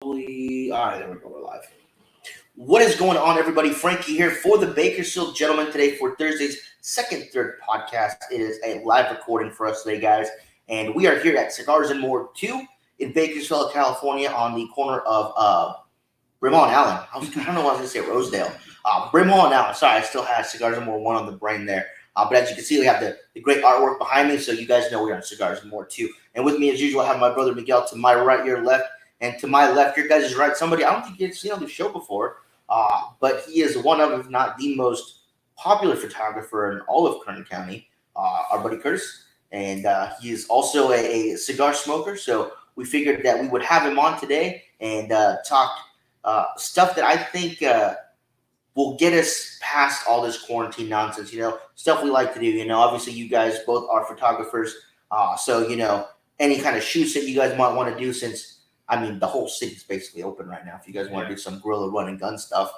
All right, there we go. We're live. What is going on, everybody? Frankie here for the Bakersfield Gentlemen today for Thursday's third podcast. It is a live recording for us today, guys. And we are here at Cigars and More 2 in Bakersfield, California on the corner of Brimall and Allen. I don't know why I was going to say Rosedale. Brimall and Allen. Sorry, I still have Cigars and More 1 on the brain there. But as you can see, we have the great artwork behind me, so you guys know we're on Cigars and More 2. And with me, as usual, I have my brother Miguel to my right, your left. And to my left, your guys' right, somebody I don't think you've seen on the show before, but he is one of, if not the most popular photographer in all of Kern County, our buddy Curtis. And he is also a cigar smoker, so we figured that we would have him on today and talk stuff that I think will get us past all this quarantine nonsense, stuff we like to do. Obviously you guys both are photographers, so, any kind of shoots that you guys might want to do since the whole city's basically open right now. If you guys want to do some guerrilla run and gun stuff,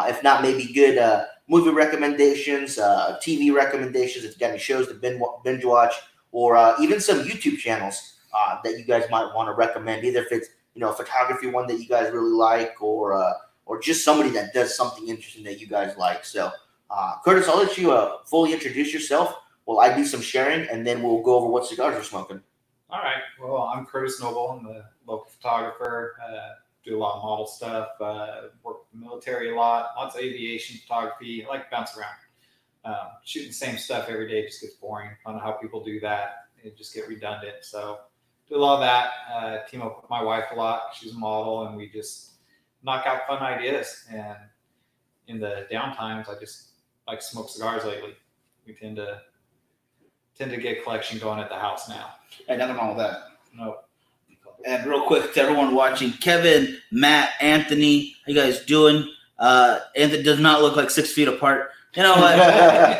if not, maybe good movie recommendations, TV recommendations. If you got any shows to binge watch, or even some YouTube channels that you guys might want to recommend. Either if it's a photography one that you guys really like, or just somebody that does something interesting that you guys like. So, Curtis, I'll let you fully introduce yourself. Well, I do some sharing, and then we'll go over what cigars we're smoking. All right. Well, I'm Curtis Noble. I'm the local photographer. Do a lot of model stuff. Work with the military a lot. Lots of aviation photography. I like to bounce around. Shooting the same stuff every day just gets boring. I don't know how people do that. It just get redundant. So do a lot of that. Team up with my wife a lot. She's a model, and we just knock out fun ideas. And in the downtimes, I just like to smoke cigars lately. We tend to get a collection going at the house now. Hey, nothing wrong with that. No. And real quick to everyone watching, Kevin, Matt, Anthony, how you guys doing? Anthony does not look like 6 feet apart. You know what?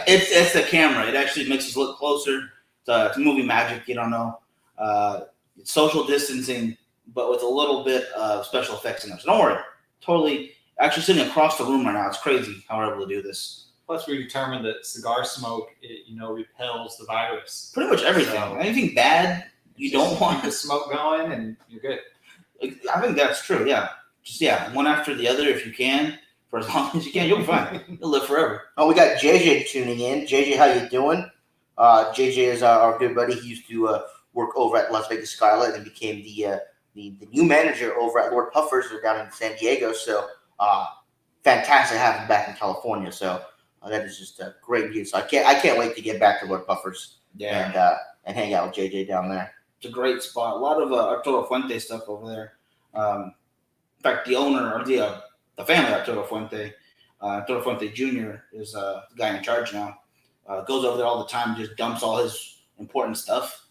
it's the camera. It actually makes us look closer. It's movie magic. You don't know. It's social distancing, but with a little bit of special effects in there. So don't worry. Totally. Actually sitting across the room right now. It's crazy how we're able to do this. Plus, we determined that cigar smoke, repels the virus. Pretty much everything. So, anything bad, you don't want the smoke going, and you're good. I think that's true. Yeah, just one after the other if you can, for as long as you can, you'll be fine. You'll live forever. Oh, we got JJ tuning in. JJ, how you doing? JJ is our good buddy. He used to work over at Las Vegas Skylight and became the new manager over at Lord Puffers. They're down in San Diego. So fantastic having him back in California. So. That is just great news. So I can't wait to get back to Lord Puffers and hang out with JJ down there. It's a great spot. A lot of Arturo Fuente stuff over there. In fact, the owner or the family of Arturo Fuente Jr. is the guy in charge now. Goes over there all the time, just dumps all his important stuff.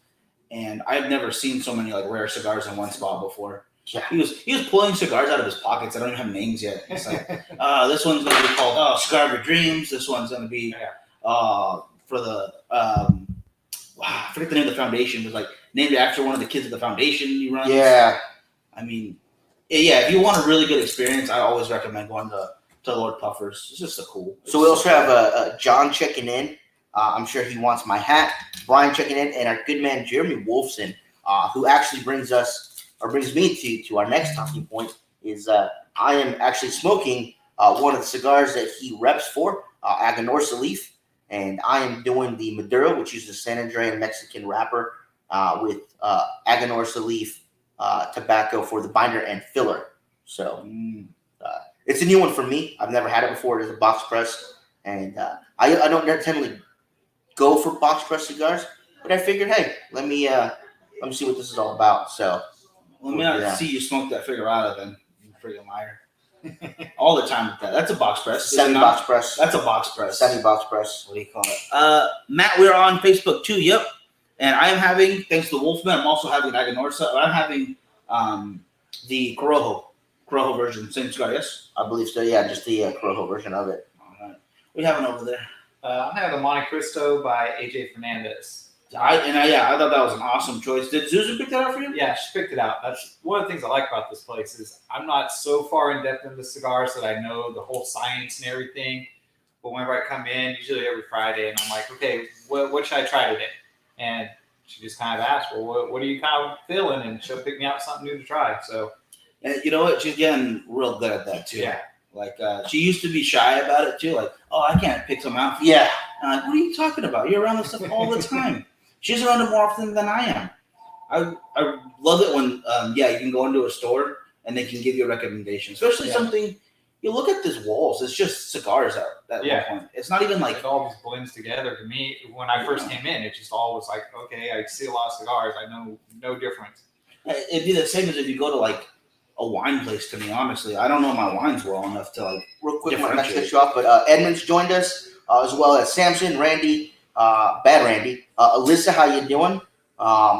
And I've never seen so many rare cigars in one spot before. Yeah. He was pulling cigars out of his pockets. I don't even have names yet. It's like, this one's going to be called Cigar of Your Dreams. This one's going to be for the I forget the name of the foundation. It was named after one of the kids of the foundation he runs. Yeah. If you want a really good experience, I always recommend going to Lord Puffers. It's just cool. So we also have John checking in. I'm sure he wants my hat. Brian checking in, and our good man Jeremy Wolfson, who actually brings me to our next talking point is I am actually smoking one of the cigars that he reps for, Aganorsa Leaf, and I am doing the Maduro, which is the San Andreas Mexican wrapper with Aganorsa Leaf tobacco for the binder and filler. So it's a new one for me. I've never had it before. It is a box press, and I don't generally go for box press cigars, but I figured, hey, let me see what this is all about. So. Let me not see you smoke that Figurado then, you freaking liar. All the time with that. That's a box press. Semi-box press. That's a box press. Semi-box press. What do you call it? Matt, we're on Facebook too, yep. And I am having, thanks to Wolfman, I'm also having Aganorsa. I'm having the Corojo version. Same cigar, yes? I believe so, yeah, just the Corojo version of it. All right. What are you having over there? I'm having the Monte Cristo by AJ Fernandez. I thought that was an awesome choice. Did Susan pick that out for you? Yeah, she picked it out. That's one of the things I like about this place is I'm not so far in depth into cigars that I know the whole science and everything. But whenever I come in, usually every Friday, and I'm like, okay, what should I try today? And she just kind of asked, well, what are you kind of feeling? And she'll pick me out something new to try. So And you know what? She's getting real good at that too. Yeah. Like she used to be shy about it too. Like, oh, I can't pick some out. Yeah. And I'm like, what are you talking about? You're around this stuff all the time. She's around it more often than I am. I love it when you can go into a store and they can give you a recommendation, especially something. You look at these walls; it's just cigars at one point. It's not even like it all just blends together. To me, when I first came in, it just all was like, okay, I see a lot of cigars. I know no difference. It'd be the same as if you go to like a wine place. To me, honestly, I don't know my wines well enough to like real quick. Not to cut you off, but Edmund's joined us as well as Samson, Randy, Bad Randy, Alyssa. How you doing?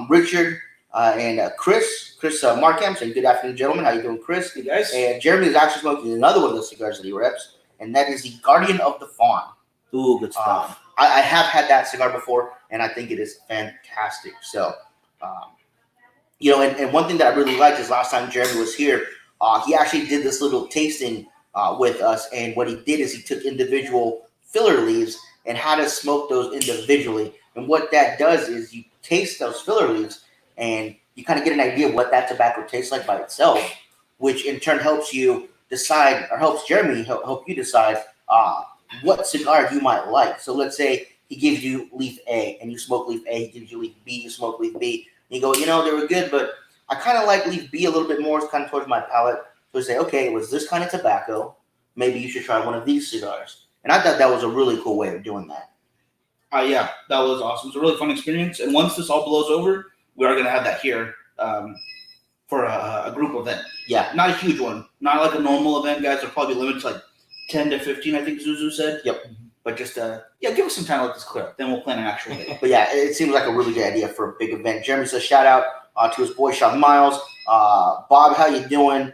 Richard and Chris Markham saying good afternoon, gentlemen. How you doing, Chris? Hey guys. And Jeremy is actually smoking another one of those cigars that he reps, and that is the Guardian of the Fawn. Ooh, good stuff. I have had that cigar before, and I think it is fantastic. So, and one thing that I really liked is last time Jeremy was here, he actually did this little tasting with us, and what he did is he took individual filler leaves and had us smoke those individually. And what that does is you taste those filler leaves, and you kind of get an idea of what that tobacco tastes like by itself, which in turn helps you decide, or helps Jeremy help you decide what cigar you might like. So let's say he gives you leaf A, and you smoke leaf A. He gives you leaf B, you smoke leaf B. And you go, they were good, but I kind of like leaf B a little bit more. It's kind of towards my palate. So we say, okay, it was this kind of tobacco. Maybe you should try one of these cigars. And I thought that was a really cool way of doing that. Yeah, that was awesome. It was a really fun experience. And once this all blows over, we are going to have that here for a group event. Yeah. Not a huge one. Not like a normal event, guys. They'll probably limited to like 10 to 15, I think Zuzu said. Yep. But just, give us some time to let this clear up. Then we'll plan an actual date. But yeah, it seems like a really good idea for a big event. Jeremy says shout out to his boy Sean Miles. Bob, how you doing?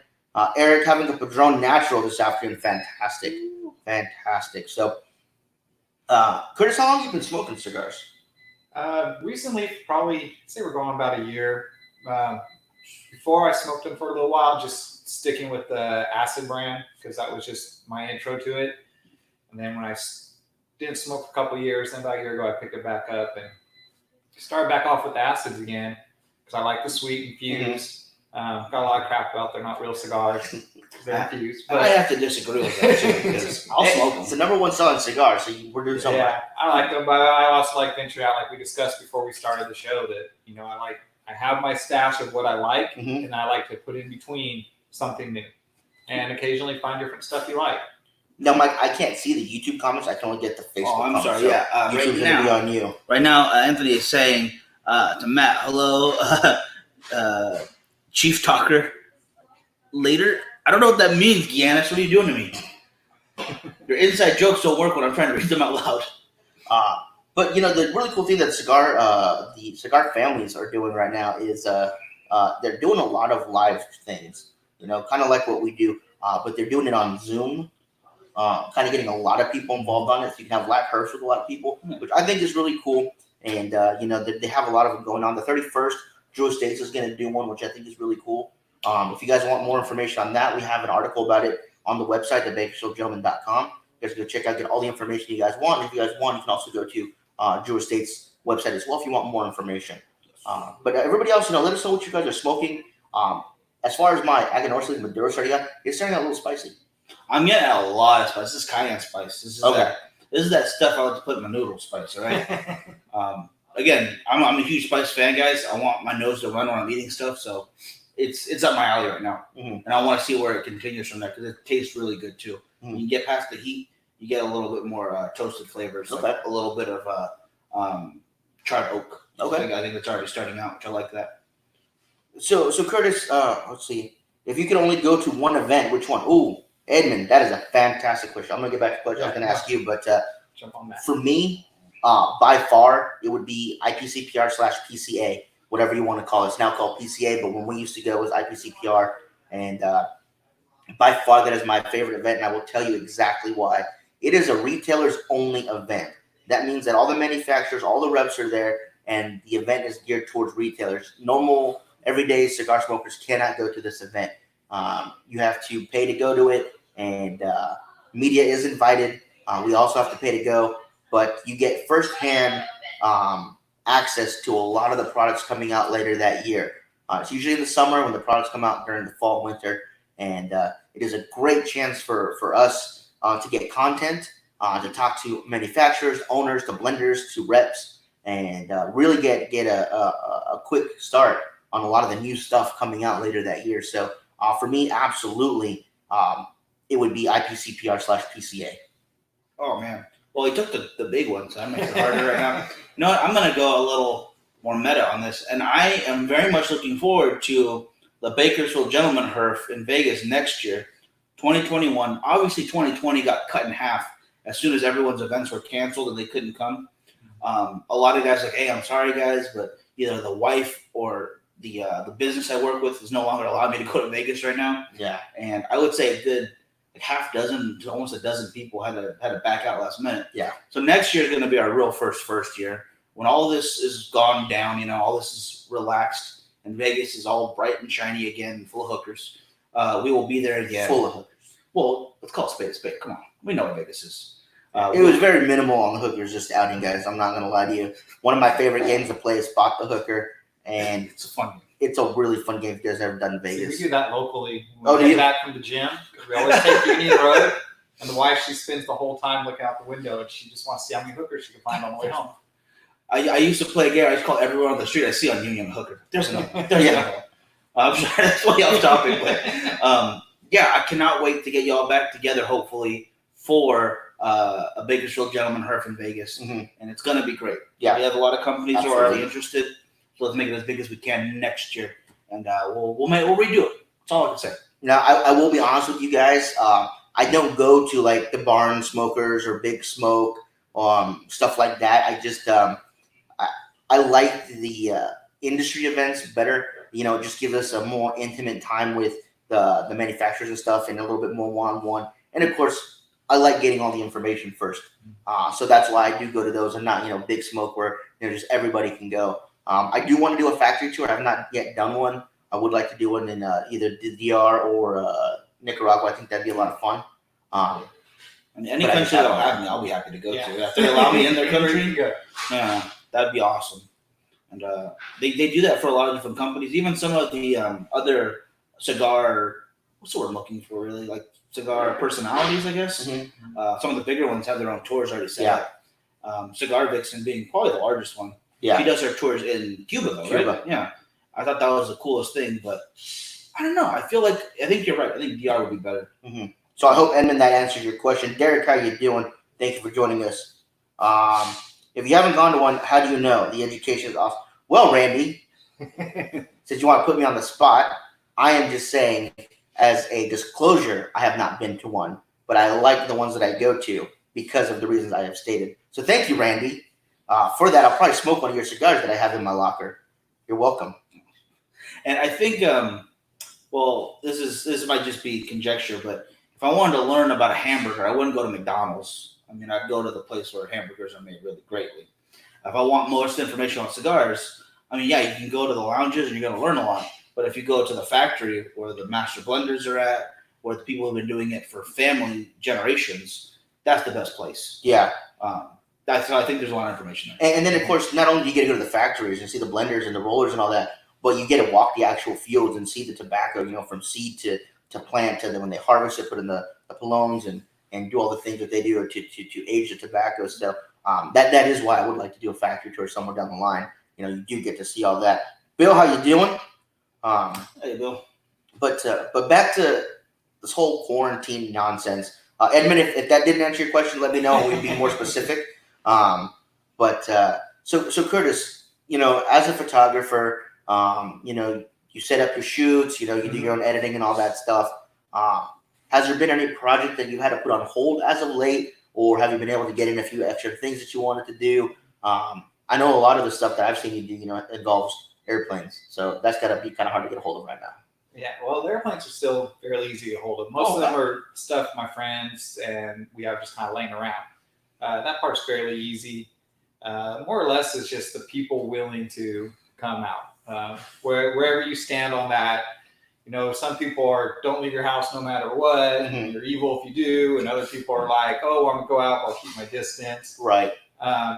Eric having a Padron Natural this afternoon. Fantastic. Fantastic. So, Curtis, how long have you been smoking cigars? Recently, probably say we're going about a year. Before I smoked them for a little while, just sticking with the Acid brand because that was just my intro to it. And then when I didn't smoke for a couple of years, then about a year ago, I picked it back up and started back off with the acids again because I like the sweet infused. Got a lot of crap about they're not real cigars. They're infused. But I have to disagree with that too because I'll smoke them. It's the number one selling cigar, so we're doing something. Yeah, I like them, but I also like venture out, like we discussed before we started the show, that I have my stash of what I like, and I like to put in between something new, and occasionally find different stuff you like. No, Mike, I can't see the YouTube comments. I can only get the Facebook comments. I'm sorry. Yeah, YouTube's going to be on you. Right now, Anthony is saying to Matt, hello, Chief Talker. Later. I don't know what that means, Giannis. What are you doing to me? Your inside jokes don't work when I'm trying to read them out loud. But the really cool thing that the cigar families are doing right now is they're doing a lot of live things. Kind of like what we do, but they're doing it on Zoom. Kind of getting a lot of people involved on it, so you can have live herps with a lot of people, which I think is really cool. And they have a lot of them going on. The 31st, Drew Estates is going to do one, which I think is really cool. If you guys want more information on that, we have an article about it on the website, thebakerstillgentleman.com. You guys can go check out, get all the information you guys want. And if you guys want, you can also go to Drew Estates website as well if you want more information. But everybody else, let us know what you guys are smoking. As far as my Aganorsa Maduro starting out, it's starting out a little spicy. I'm getting a lot of spice. This is cayenne spice. This is that stuff I like to put in my noodle spice, all right? Again, I'm a huge spice fan, guys. I want my nose to run when I'm eating stuff, so it's up my alley right now. And I want to see where it continues from there because it tastes really good, too. When you get past the heat, you get a little bit more toasted flavors, like a little bit of charred oak. Okay. I think it's already starting out, which I like that. So Curtis, let's see. If you could only go to one event, which one? Ooh, Edmund, that is a fantastic question. I'm going to get back to the question I was going to ask you, but jump on that. For me, by far, it would be IPCPR/PCA, whatever you want to call it. It's now called PCA, but when we used to go, it was IPCPR. And by far, that is my favorite event, and I will tell you exactly why. It is a retailers-only event. That means that all the manufacturers, all the reps are there, and the event is geared towards retailers. Normal, everyday cigar smokers cannot go to this event. You have to pay to go to it, and media is invited. We also have to pay to go, but you get firsthand access to a lot of the products coming out later that year. It's usually in the summer when the products come out during the fall, winter, and it is a great chance for us to get content, to talk to manufacturers, owners, to blenders, to reps, and really get a quick start on a lot of the new stuff coming out later that year. So for me, absolutely, it would be IPCPR/PCA. Oh man. Well, he took the big one, so that makes it harder right now. You know what? I'm gonna go a little more meta on this, and I am very much looking forward to the Bakersfield Gentleman Herf in Vegas next year, 2021. Obviously, 2020 got cut in half as soon as everyone's events were canceled and they couldn't come. A lot of guys like, hey, I'm sorry, guys, but either the wife or the business I work with is no longer allowing me to go to Vegas right now. Yeah, And I would say a good half dozen to almost a dozen people had to back out last minute. Yeah. So next year is going to be our real first year when all this is gone down. You know, all this is relaxed and Vegas is all bright and shiny again, full of hookers. We will be there again. full of hookers. Well, let's call it spade a spade. Come on, we know what Vegas is. It was very minimal on the hookers just outing, guys. I'm not going to lie to you. One of my favorite games to play is Spot the Hooker, and It's a fun game. it's a really fun game if you guys ever done in See, Vegas. we do that locally. Oh, When do we you? get back from the gym, because we always take Union Road, and the wife, she spends the whole time looking out the window, and she just wants to see how many hookers she can find on the way home. I used to play a game. I just call everyone on the street I see on Union Hooker. There's another. There's Yeah. another. I'm sorry, that's way off topic, but yeah, I cannot wait to get y'all back together. Hopefully for a Bakersfield Gentleman Herf in Vegas, Mhm. and it's gonna be great. Yeah. We have a lot of companies who are already Absolutely. interested, so let's make it as big as we can next year, and we'll redo it. That's all I can say. Now, I will be honest with you guys. I don't go to like the barn smokers or Big Smoke, stuff like that. I just I like the industry events better. You know, just give us a more intimate time with the manufacturers and stuff, and a little bit more one-on-one. And of course, I like getting all the information first. So that's why I do go to those, and not Big Smoke where just everybody can go. I do want to do a factory tour. I've not yet done one. I would like to do one in either the DR or Nicaragua. I think that'd be a lot of fun. And any But I country just that'll haven't- have me, I'll be happy to go Yeah. to. If they allow me in their Anywhere you country, go. yeah, that'd be awesome. And they do that for a lot of different companies. Even some of the other cigar, what's the word I'm looking for really? Like cigar personalities, I guess. Mhm. Some of the bigger ones have their own tours already set Yeah. up. Cigar Vixen being probably the largest one. Yeah. She does her tours in Cuba though, Cuba. right? Yeah. I thought that was the coolest thing, but I don't know. I think you're right. I think DR would be better. So I hope, Edmund, that answers your question. Derek, how you doing? Thank you for joining us. If you haven't gone to one, how do you know? The education is awesome. Well, Randy, since you want to put me on the spot, I am just saying, as a disclosure, I have not been to one, but I like the ones that I go to because of the reasons I have stated. So thank you, Randy. For that, I'll probably smoke one of your cigars that I have in my locker. You're welcome. And I think, well, this might just be conjecture, but if I wanted to learn about a hamburger, I wouldn't go to McDonald's. I mean, I'd go to the place where hamburgers are made really greatly. If I want most information on cigars, I mean, yeah, you can go to the lounges and you're going to learn a lot. But if you go to the factory where the master blenders are at, where the people have been doing it for family generations, that's the best place. Yeah. I think there's a lot of information there. And then, of course, not only do you get to go to the factories and see the blenders and the rollers and all that, but you get to walk the actual fields and see the tobacco, from seed to plant to when they harvest it, put in the pilones and do all the things that they do to age the tobacco. So that is why I would like to do a factory tour somewhere down the line. You do get to see all that. Bill, how you doing? Hey, Bill. But back to this whole quarantine nonsense. Edmund, if that didn't answer your question, let me know. We'd be more specific. So Curtis, as a photographer, you set up your shoots, you do your own editing and all that stuff. Has there been any project that you had to put on hold as of late, or have you been able to get in a few extra things that you wanted to do? I know a lot of the stuff that I've seen you do, involves airplanes, so that's got to be kind of hard to get a hold of right now. Yeah, well, the airplanes are still fairly easy to hold of. Most of them are stuff my friends and we have just kind of laying around. That part's fairly easy. More or less, it's just the people willing to come out. Wherever you stand on that, some people are don't leave your house no matter what, and you're evil if you do, and other people are like, oh, I'm gonna go out, I'll keep my distance. Right.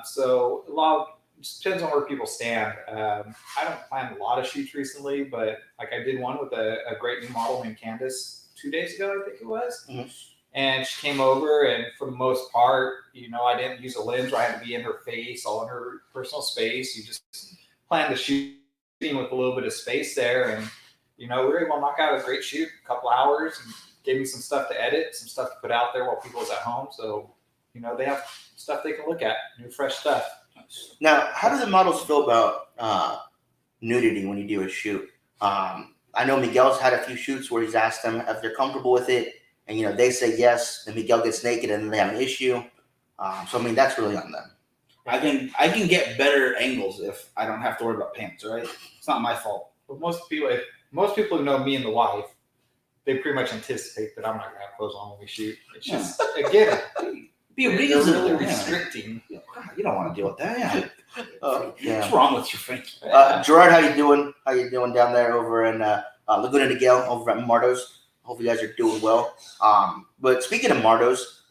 So a lot of just depends on where people stand. I don't plan a lot of shoots recently, but like I did one with a great new model named Candace 2 days ago, I think it was. Mhm. And she came over, and for the most part, I didn't use a lens where I had to be in her face, all in her personal space. You just plan the shooting with a little bit of space there, and we were able to knock out a great shoot, a couple hours, and gave me some stuff to edit, some stuff to put out there while people was at home. So, they have stuff they can look at, new, fresh stuff. Now, how do the models feel about nudity when you do a shoot? I know Miguel's had a few shoots where he's asked them if they're comfortable with it, and they say yes, then Miguel gets naked, and then they have an issue. So I mean, that's really on them. I can get better angles if I don't have to worry about pants. Right? It's not my fault. But most people who know me and the wife, they pretty much anticipate that I'm not gonna have clothes on when we shoot. It's just again, Be a they're reason. really restricting. You don't want to deal with that. Yeah. What's wrong with your face? Gerard, how you doing? How you doing down there over in Laguna Niguel over at Mardo's? Hope you guys are doing well. But speaking of Mardo's,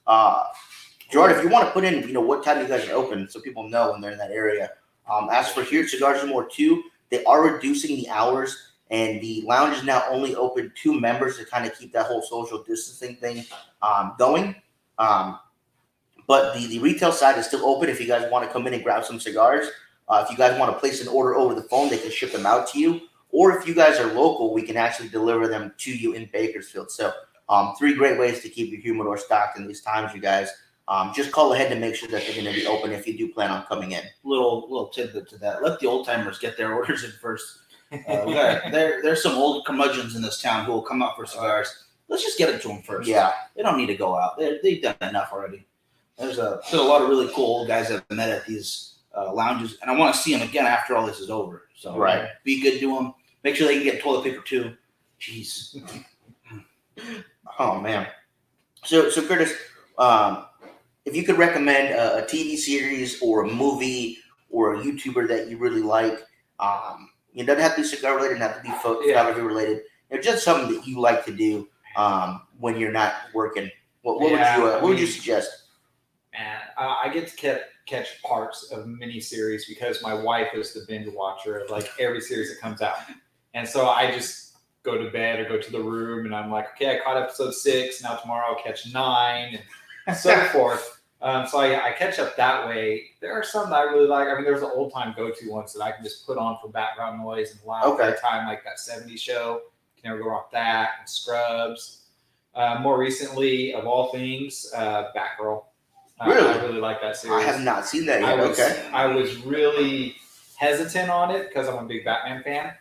Gerard, if you want to put in, what time you guys are open, so people know when they're in that area. As for here at Cigars and More 2, they are reducing the hours, and the lounge is now only open to members to kind of keep that whole social distancing thing going. But the retail side is still open if you guys want to come in and grab some cigars. If you guys want to place an order over the phone, they can ship them out to you. Or if you guys are local, we can actually deliver them to you in Bakersfield. So 3 great ways to keep your humidor stocked in these times, you guys. Just call ahead to make sure that they're going to be open if you do plan on coming in. Little tidbit to that. Let the old timers get their orders in first. There's some old curmudgeons in this town who will come out for cigars. Let's just get it to them first. Yeah. They don't need to go out. They've done enough already. There's a lot of really cool old guys that I've met at these lounges, and I want to see them again after all this is over. So Right. Be good to them. Make sure they can get toilet paper too. Jeez. Oh, man. So Curtis, if you could recommend a TV series or a movie or a YouTuber that you really like, it doesn't have to be cigar related, it doesn't have to be photography related. Just something that you like to do when you're not working. What would you suggest? And I get to catch parts of miniseries because my wife is the binge watcher of like every series that comes out. And so I just go to bed or go to the room and I'm like, okay, I caught episode 6. Now tomorrow I'll catch 9 and so forth. So I catch up that way. There are some that I really like. I mean, there's an old time go-to ones that I can just put on for background noise and laugh every time, like that 70s show. Can never go wrong with that. And Scrubs. More recently, of all things, Batgirl. Really? I really like that series. I have not seen that yet. I was really hesitant on it because I'm a big Batman fan,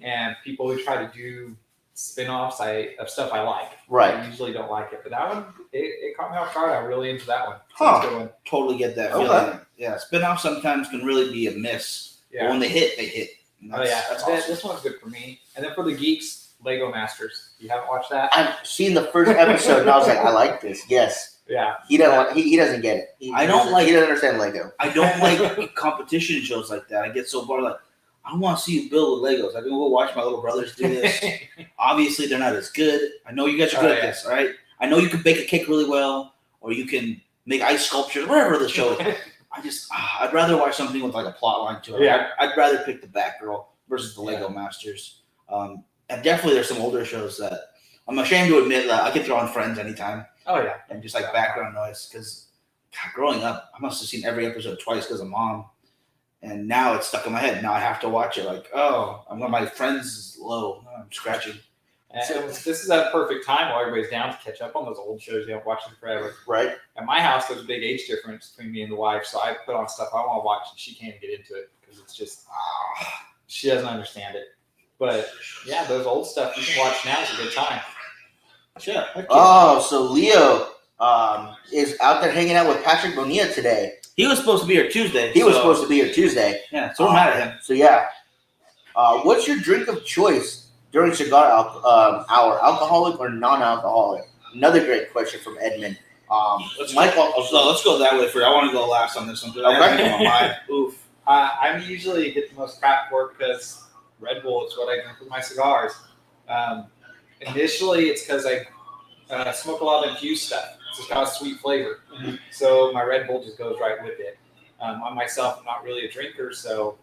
and people who try to do spin-offs of stuff I like. Right. I usually don't like it, but that one it caught me off guard. I'm really into that one. So Huh. it's a good one. Totally get that feeling. Yeah, spin-offs sometimes can really be a miss. Yeah. But when they hit, they hit. That's awesome. This one's good for me. And then for the geeks, Lego Masters. You haven't watched that? I've seen the first episode and I was like, I like this. Yes. Yeah. He doesn't get it. He doesn't understand Lego. I don't like competition shows like that. I get so bored. Like, I want to see you build with Legos. I can go watch my little brothers do this. Obviously, they're not as good. I know you guys are good at this, all right? I know you can bake a cake really well, or you can make ice sculptures, whatever the show is. I'd rather watch something with like a plot line to it. Yeah. I'd rather pick the Batgirl versus the Lego Masters. And definitely there's some older shows that I'm ashamed to admit that I can throw on Friends anytime. Oh, yeah. And just like background noise. Because growing up, I must have seen every episode twice because of Mom. And now it's stuck in my head. Now I have to watch it. Like, my Friends is low. I'm scratching. And this is a perfect time while everybody's down to catch up on those old shows you haven't watched in forever. Right. At my house, there's a big age difference between me and the wife, so I put on stuff I want to watch, and she can't get into it because it's just she doesn't understand it. But yeah, those old stuff you can watch now is a good time. Sure. Oh, so Leo is out there hanging out with Patrick Bonilla today. He was supposed to be here Tuesday. Yeah, so we're mad at him. So yeah. What's your drink of choice during cigar hour? Alcoholic or non-alcoholic? Another great question from Edmund. Let's go that way first. I want to go last on this one. Okay. Oof. I usually get the most crap for it because Red Bull is what I drink with my cigars. Initially, it's because I smoke a lot of infused stuff. It's got a sweet flavor. Mm-hmm. So my Red Bull just goes right with it. On myself, I'm not really a drinker, so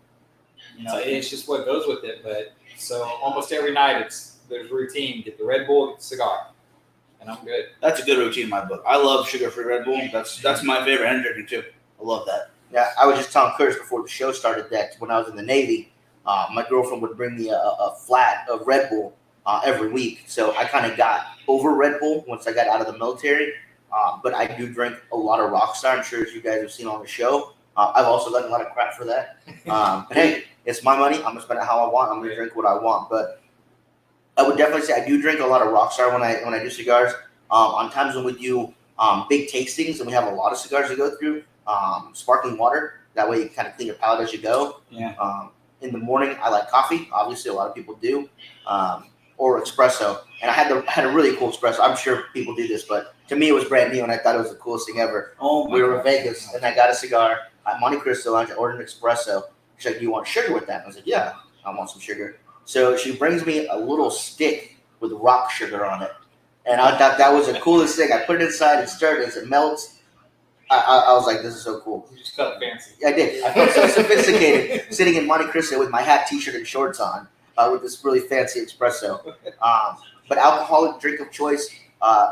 it's just what goes with it. But so almost every night there's routine. Get the Red Bull, get the cigar, and I'm good. That's a good routine in my book. I love sugar-free Red Bull. That's my favorite energy drink too. I love that. Yeah, I was just telling Curtis before the show started that when I was in the Navy, my girlfriend would bring me a flat of Red Bull every week. So I kind of got over Red Bull once I got out of the military. But I do drink a lot of Rockstar. I'm sure as you guys have seen on the show. I've also gotten a lot of crap for that. But hey, it's my money. I'm going to spend it how I want. I'm going to drink what I want. But I would definitely say I do drink a lot of Rockstar when I do cigars. On times when we do big tastings and we have a lot of cigars to go through, sparkling water. That way you kind of clean your palate as you go. Yeah. In the morning, I like coffee. Obviously, a lot of people do. Or espresso. And I had a really cool espresso. I'm sure people do this, but to me, it was brand new, and I thought it was the coolest thing ever. We were in Vegas, and I got a cigar at Monte Cristo Lounge. I ordered an espresso. She's like, "Do you want sugar with that?" And I was like, "Yeah, I want some sugar." So she brings me a little stick with rock sugar on it. And I thought that was the coolest thing. I put it inside and stirred it as it melts. I was like, this is so cool. You just felt fancy. I did. I felt so sophisticated sitting in Monte Cristo with my hat, t-shirt, and shorts on with this really fancy espresso. But alcoholic drink of choice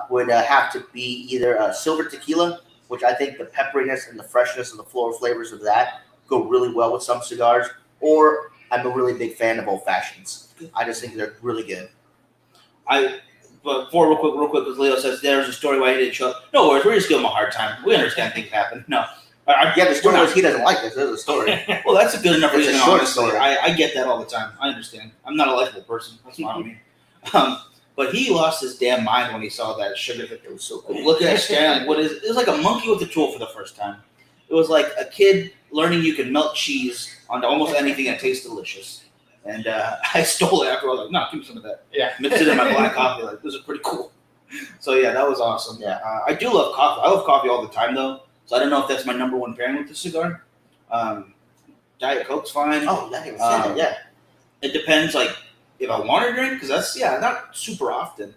would have to be either a silver tequila, which I think the pepperiness and the freshness and the floral flavors of that go really well with some cigars, or I'm a really big fan of old fashions. I just think they're really good. But before, real quick, because Leo says there's a story why he didn't show up. No worries, we're just giving him a hard time. We understand things happen. No. The story was he doesn't like this. There's a story. Well, that's a good enough reason. It's a short Honestly, story. I get that all the time. I understand. I'm not a likable person. That's not me. But he lost his damn mind when he saw that sugar. It was so cool. Look at that scan. Like, what is? It was like a monkey with a tool for the first time. It was like a kid learning you can melt cheese onto almost anything that tastes delicious. And I stole it after. I was like, no, give me some of that. Yeah. Mixed it in my black coffee. Like, this is pretty cool. So yeah, that was awesome. Yeah. I do love coffee. I love coffee all the time though. So I don't know if that's my number one pairing with the cigar. Diet Coke's fine. Oh, that even said it. Yeah. It depends, like if I want to drink, because that's not super often.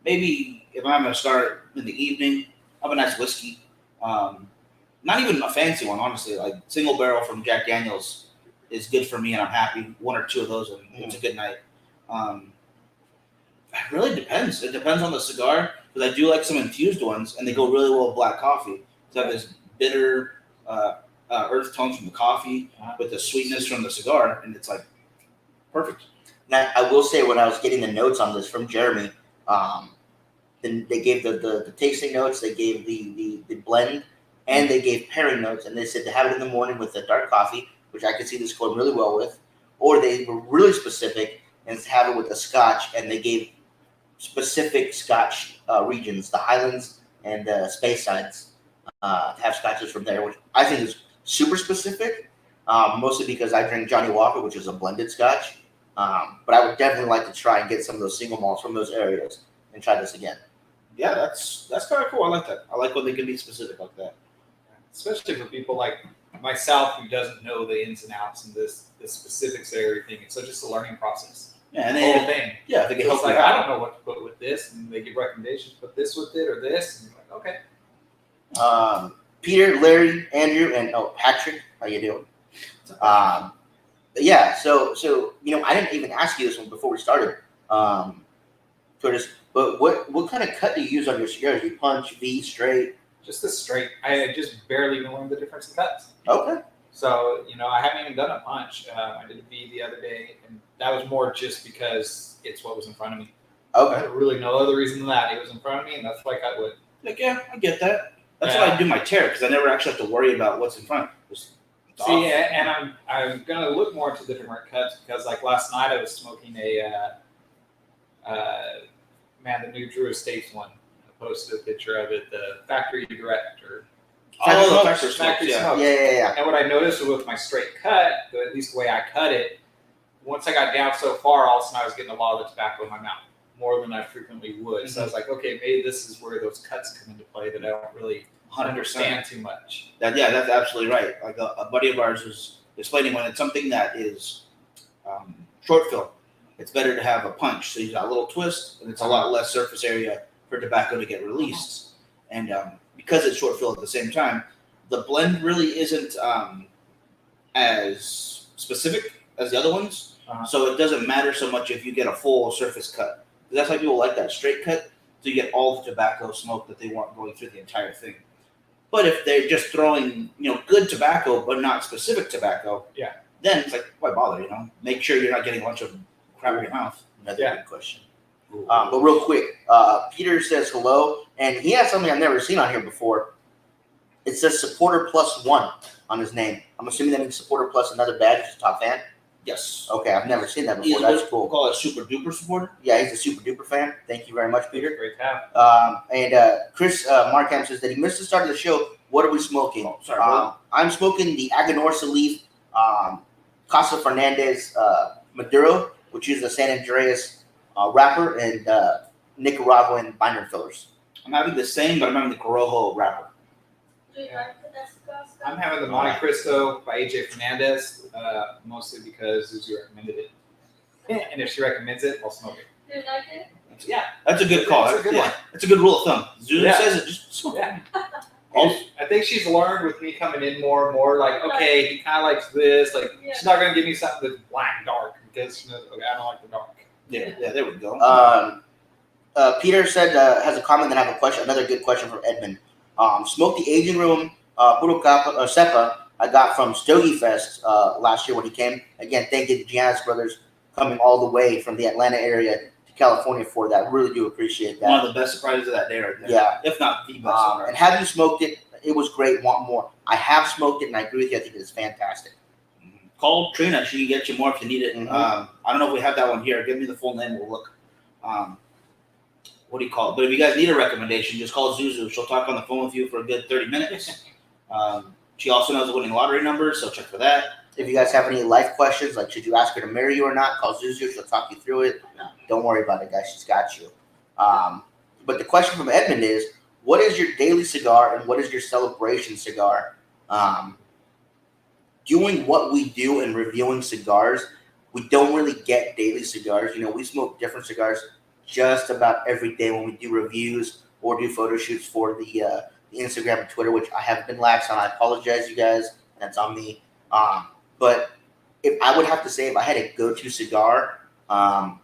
Maybe if I'm gonna start in the evening, have a nice whiskey. Not even a fancy one, honestly. Like single barrel from Jack Daniel's is good for me, and I'm happy. One or two of those, and it's a good night. It really depends. It depends on the cigar, because I do like some infused ones, and they go really well with black coffee. So I have this bitter earth tones from the coffee with the sweetness from the cigar, and it's like perfect. Now, I will say when I was getting the notes on this from Jeremy, then they gave the tasting notes, they gave the blend, and they gave pairing notes, and they said to have it in the morning with the dark coffee, which I could see this going really well with, or they were really specific and have it with a scotch, and they gave specific scotch regions, the Highlands and the Speyside, to have scotches from there, which I think is super specific, mostly because I drink Johnny Walker, which is a blended scotch. But I would definitely like to try and get some of those single malts from those areas and try this again. Yeah, that's kind of cool. I like that. I like when they can be specific like that. Especially for people like myself who doesn't know the ins and outs and the specifics of everything. It's just a learning process. Yeah, and The they, whole thing. yeah, they can So help it's like, you I out. don't know what to put with this, and they give recommendations. Put this with it or this, and you're like, okay. Peter, Larry, Andrew, and Patrick, how you doing? Yeah, so I didn't even ask you this one before we started, Curtis. But what kind of cut do you use on your cigars? Do you punch, V, straight? Just the straight. I just barely even learned the difference in cuts. Okay. So, I haven't even done a punch. I did a V the other day, and that was more just because it's what was in front of me. Okay. Really no other reason than that. It was in front of me, and that's why I cut wood. Like, yeah, I get that. That's why I do my tear, because I never actually have to worry about what's in front. Just See, and I'm gonna look more into the different cuts because, like last night, I was smoking the new Drew Estates one. I posted a picture of it, the factory direct or the factory smokes, yeah. smokes. Yeah. And what I noticed with my straight cut, at least the way I cut it, once I got down so far, all of a sudden I was getting a lot of the tobacco in my mouth, more than I frequently would. Mm-hmm. So I was like, okay, maybe this is where those cuts come into play that I don't really 100%. understand too much. That's absolutely right. Like a buddy of ours was explaining when it's something that is short fill, it's better to have a punch. So you got a little twist, and it's a lot less surface area for tobacco to get released. And because it's short fill at the same time, the blend really isn't as specific as the other ones. So it doesn't matter so much if you get a full surface cut. That's why people like that straight cut, so you get all the tobacco smoke that they want going through the entire thing. But if they're just throwing, good tobacco but not specific tobacco, then it's like, why bother? Make sure you're not getting a bunch of crap in your mouth. That's a good question. But real quick, Peter says hello, and he has something I've never seen on here before. It says supporter +1 on his name. I'm assuming that means supporter plus another badge. He's a top fan. Yes. Okay, I've never seen that He's before. That's cool. We'll call it a super duper supporter. Yeah, he's a super duper fan. Thank you very much, Peter. Great to have. And Chris Markham says that he missed the start of the show. What are we smoking? Oh, sorry, bro. I'm smoking the Aganorsa Leaf Casa Fernandez Maduro, which is the San Andreas wrapper and Nicaraguan binder fillers. I'm having the same, but I'm having the Corojo wrapper. I'm having the Monte Cristo by AJ Fernandez, mostly because Zuzu recommended it. And if she recommends it, I'll smoke it. Do you like it? Yeah, that's a good call. That's a good one. That's a good rule of thumb. Zuzu Yeah. says it, just smoke it. Yeah. I think she's learned with me coming in more and more, like, okay, he kind of likes this. Like, she's not going to give me something that's black and dark because she knows, okay, I don't like the dark. Yeah, there we go. Peter said has a comment that I have a question. Another good question from Edmund. Smoke the aging room Puro Cepa I got from Stogie Fest last year when he came. Again, thank you to Giannis Brothers coming all the way from the Atlanta area to California for that. Really do appreciate that. One of the best surprises of that day right there. Yeah. If not the best. And have you smoked it? It was great. Want more? I have smoked it, and I agree with you. I think it is fantastic. Call Trina. She can get you more if you need it. Mhm. I don't know if we have that one here. Give me the full name. We'll look. What do you call it? But if you guys need a recommendation, just call Zuzu. She'll talk on the phone with you for a good 30 minutes. She also knows the winning lottery numbers, so check for that. If you guys have any life questions, like should you ask her to marry you or not, call Zuzu. She'll talk you through it. Don't worry about it, guys. She's got you. But the question from Edmund is, what is your daily cigar and what is your celebration cigar? Doing what we do and reviewing cigars, we don't really get daily cigars. We smoke different cigars just about every day when we do reviews or do photo shoots for the Instagram and Twitter, which I have been lax on. I apologize, you guys. That's on me. But if I would have to say, if I had a go-to cigar, I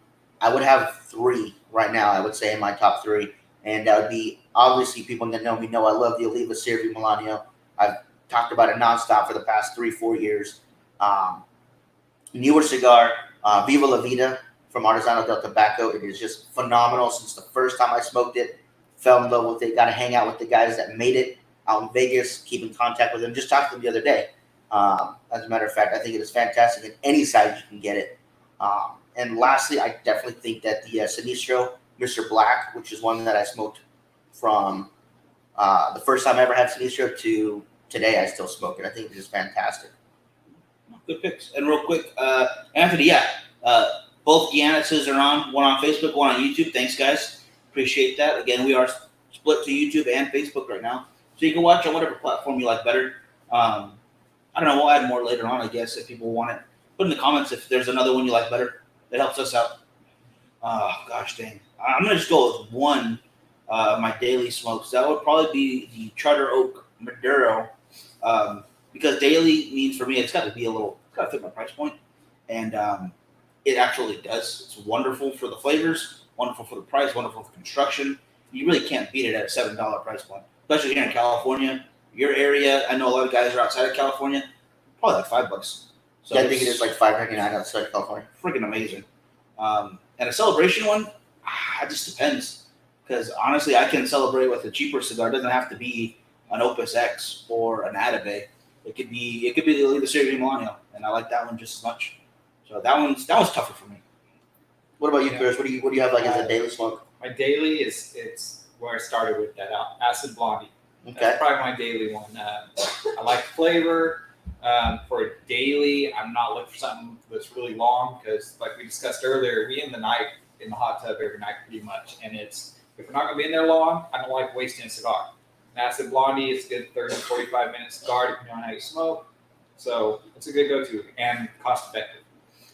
would have 3 right now, I would say, in my top 3. And that would be, obviously, people that know me know I love the Oliva Cervi Milanio. I've talked about it nonstop for the past 3-4 years. Newer cigar, Viva La Vida from Artesano del Tobacco. It is just phenomenal. Since the first time I smoked it, fell in love with it. Got to hang out with the guys that made it out in Vegas. Keep in contact with them. Just talked to them the other day. As a matter of fact, I think it is fantastic in any size you can get it. And lastly, I definitely think that the Sinistro Mr. Black, which is one that I smoked from the first time I ever had Sinistro to today, I still smoke it. I think it is fantastic. Good picks. And real quick, Anthony, both Giannis's are on. One on Facebook, one on YouTube. Thanks, guys. Appreciate that. Again, we are split to YouTube and Facebook right now. So you can watch on whatever platform you like better. I don't know. We'll add more later on, I guess, if people want it. Put in the comments if there's another one you like better. That helps us out. Oh, gosh dang. I'm going to just go with one of my daily smokes. That would probably be the Charter Oak Maduro. Because daily means for me, it's got to be it's got to fit my price point. And it actually does. It's wonderful for the flavors, wonderful for the price, wonderful for construction. You really can't beat it at a $7 price point, especially here in California. Your area, I know a lot of guys are outside of California, probably like $5. So I think it is like $5.99 outside of California. Freaking amazing. And a celebration one, it just depends. Because honestly, I can celebrate with a cheaper cigar. It doesn't have to be an Opus X or an Atabey. It could be the Oliva Cervi Milanio, and I like that one just as much. So that one's tougher for me. What about you, Chris? What do you have like as a daily smoke? My daily it's where I started with that Acid Blondie. Okay. That's probably my daily one. I like flavor. For a daily, I'm not looking for something that's really long because, like we discussed earlier, we end the night in the hot tub every night pretty much. And if we're not going to be in there long, I don't like wasting a cigar. An Acid Blondie is a good 30 to 45 minute cigar depending on how you smoke. So it's a good go-to and cost-effective.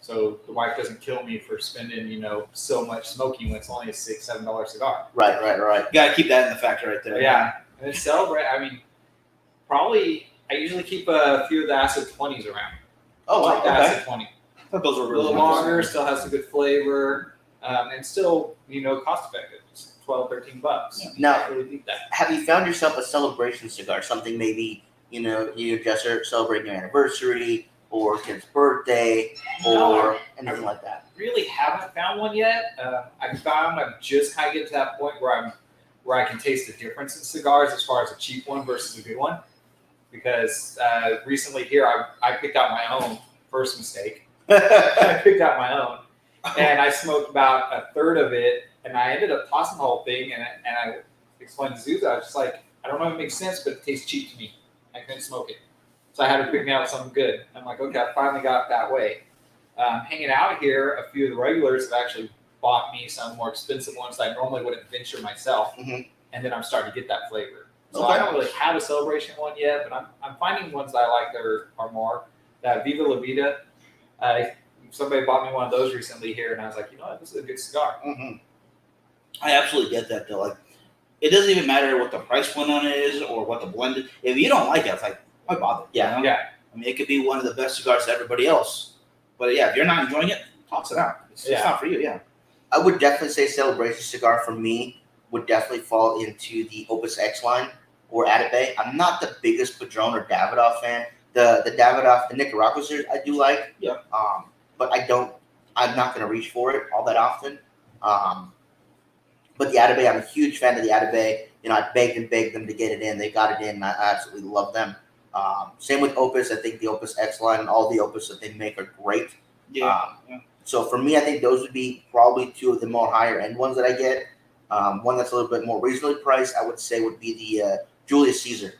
So the wife doesn't kill me for spending, so much smoking when it's only a $6-7 cigar. Right. You got to keep that in the factor right there. Yeah. And then celebrate, Probably, I usually keep a few of the Acid 20s around. Oh, I like the wow. Okay. Acid 20. I thought those were A really little nice. longer, still has a good flavor, and still, cost effective. It's $12, $13. Yeah. Now, Can't really beat that. have you found yourself a celebration cigar? Something maybe, you just are celebrating your anniversary or kid's birthday or anything like that? Really haven't found one yet. I found I'm just kind of getting to that point where I can taste the difference in cigars as far as a cheap one versus a good one. Because recently here I picked out my own first mistake. I picked out my own, and I smoked about a third of it, and I ended up tossing the whole thing. And I explained to Zuza, I was just like, I don't know if it makes sense, but it tastes cheap to me. I couldn't smoke it, so I had to pick me out something good. I'm like, okay, I finally got that way. Hanging out here, a few of the regulars have actually bought me some more expensive ones that I normally wouldn't venture myself, and then I'm starting to get that flavor. So I don't really have a celebration one yet, but I'm finding ones that I like that are more. That Viva La Vida, somebody bought me one of those recently here, and I was like, you know what, this is a good cigar. Mm-hmm. I absolutely get that though. Like, it doesn't even matter what the price point on it is or what the blend is. If you don't like it, it's like, why bother? Yeah. You know? Yeah. I mean, it could be one of the best cigars to everybody else. But yeah, if you're not enjoying it, toss it out. It's not for you, yeah. I would definitely say celebration cigar for me would definitely fall into the Opus X line or Atabey. I'm not the biggest Padron or Davidoff fan. The Davidoff, the Nicaragua series, I do like. Yeah. But I'm not going to reach for it all that often. But the Atabey, I'm a huge fan of the Atabey. I begged them to get it in. They got it in, and I absolutely love them. Same with Opus. I think the Opus X line and all the Opus that they make are great. Yeah. So for me, I think those would be probably two of the more higher end ones that I get. One that's a little bit more reasonably priced, I would say, would be the Julius Caesar.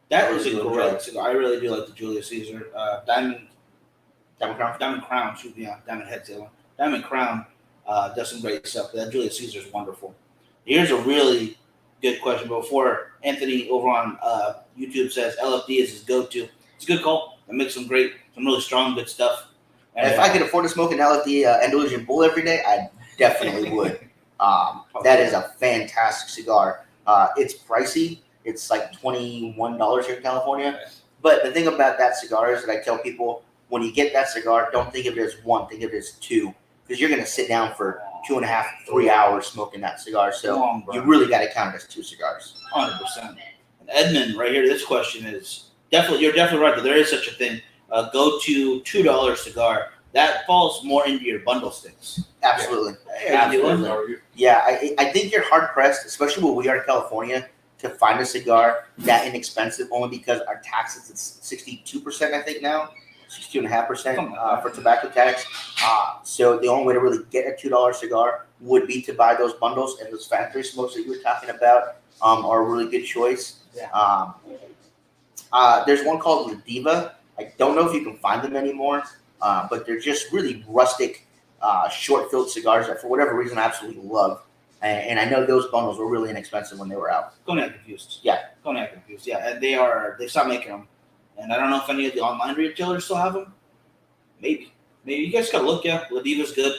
That is a great cigar. I really do like the Julius Caesar. Diamond Crown. Diamond Head Sailor. Diamond Crown does some great stuff. That Julius Caesar is wonderful. Here's a really good question before Anthony over on YouTube says LFD is his go-to. It's a good call. It makes some really strong, good stuff. And if I could afford to smoke an LFD Andalusian Bull every day, I definitely would. That is a fantastic cigar. It's pricey. It's like $21 here in California. But the thing about that cigar is that I tell people, when you get that cigar, don't think of it as one, think of it as two. Because you're going to sit down for 2.5, 3 hours smoking that cigar. So you really got to count it as two cigars. 100%. And Edmund, right here, this question is you're definitely right, but there is such a thing. Go-to $2 cigar. That falls more into your bundle sticks. Absolutely. Absolutely. Yeah, I think you're hard-pressed, especially where we are in California, to find a cigar that inexpensive, only because our taxes, it's 62%, I think now, 62.5% for tobacco tax. So the only way to really get a $2 cigar would be to buy those bundles, and those factory smokes that you were talking about are a really good choice. Yeah. There's one called La Diva. I don't know if you can find them anymore, but they're just really rustic, short-filled cigars that, for whatever reason, I absolutely love. And I know those bundles were really inexpensive when they were out. Cognac infused. Yeah. Cognac infused. Yeah, and they stopped making them. And I don't know if any of the online retailers still have them. Maybe you guys gotta look. Yeah, La Diva's good.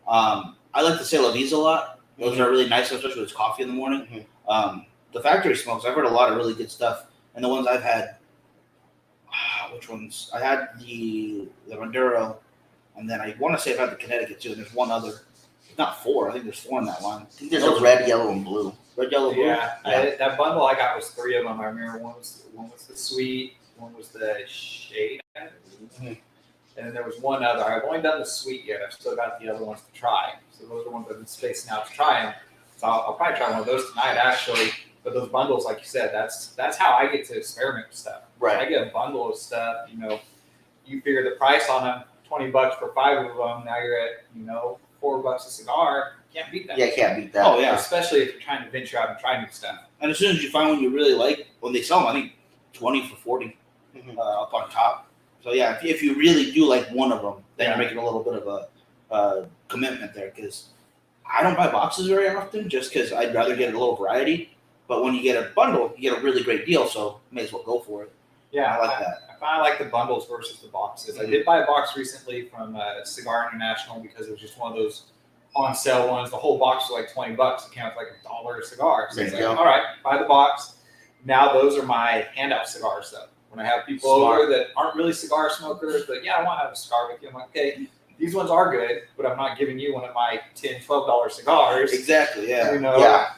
I like to say La Visa a lot. Those are really nice, especially with coffee in the morning. The factory smokes, I've heard a lot of really good stuff. And the ones I've had, which ones? I had the Maduro, and then I want to say I've had the Connecticut too. And there's one other. Not 4. I think there's 4 in that line. I think there's a red, yellow, and blue. Red, yellow, blue. Yeah. That bundle I got was 3 of them. I remember one was the sweet, one was the shade, and then there was one other. I've only done the sweet yet. I've still got the other ones to try. So those are the ones I've been spacing out to try them. So I'll probably try one of those tonight, actually. But those bundles, like you said, that's how I get to experiment with stuff. Right. I get a bundle of stuff. You figure the price on them, $20 for 5 of them. Now you're at $4 a cigar. Can't beat that. Yeah, can't beat that. Oh yeah, especially if you're trying to venture out and try new stuff. And as soon as you find one you really like, when they sell them, I think 20 for 40 up on top. So yeah, if you really do like one of them, then you're making a little bit of a commitment there. Because I don't buy boxes very often, just because I'd rather get a little variety. But when you get a bundle, you get a really great deal, so may as well go for it. Yeah, I like that. I like the bundles versus the boxes. I did buy a box recently from Cigar International because it was just one of those on sale ones. The whole box was like $20. It came out like $1 a cigar. So it's like, all right, buy the box. now those are my handout cigars though. When I have people over that aren't really cigar smokers, but yeah, I want to have a cigar with you. I'm like, okay, these ones are good, but I'm not giving you one of my $10, $12 cigars. Exactly. Yeah. You know? Yeah.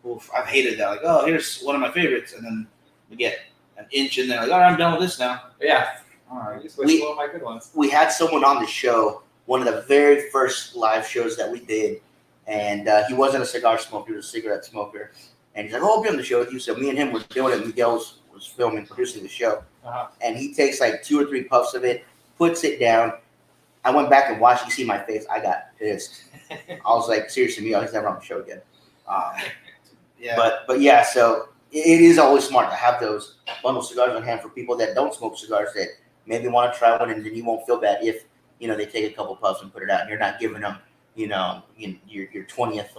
Oof, I've hated that. Like, oh, here's one of my favorites, and then we get an inch, and then like, all right, I'm done with this now. Yeah. All right. Just wish one of my good ones. We had someone on the show, one of the very first live shows that we did, and he wasn't a cigar smoker; he was a cigarette smoker. And he's like, "Oh, I'll be on the show with you." So me and him were doing it. Miguel was filming, producing the show, and he takes like 2 or 3 puffs of it, puts it down. I went back and watched. You see my face? I got pissed. I was like, seriously, Miguel, he's never on the show again. Yeah. But yeah, so it is always smart to have those bundle cigars on hand for people that don't smoke cigars that maybe want to try one, and then you won't feel bad if they take a couple puffs and put it out, and you're not giving them your 20th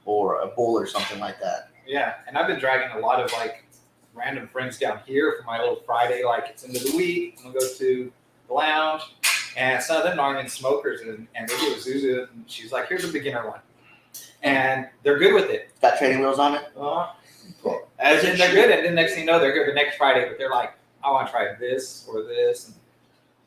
or a bowl or something like that. Yeah, and I've been dragging a lot of like random friends down here for my little Friday. Like it's end of the week, I'm gonna go to the lounge, and some of them aren't even smokers, and they do a Zuzu, and she's like, "Here's a beginner one," and they're good with it. Got training wheels on it. As in they're good, and then next thing you know, they're good the next Friday, but they're like, "I want to try this or this,"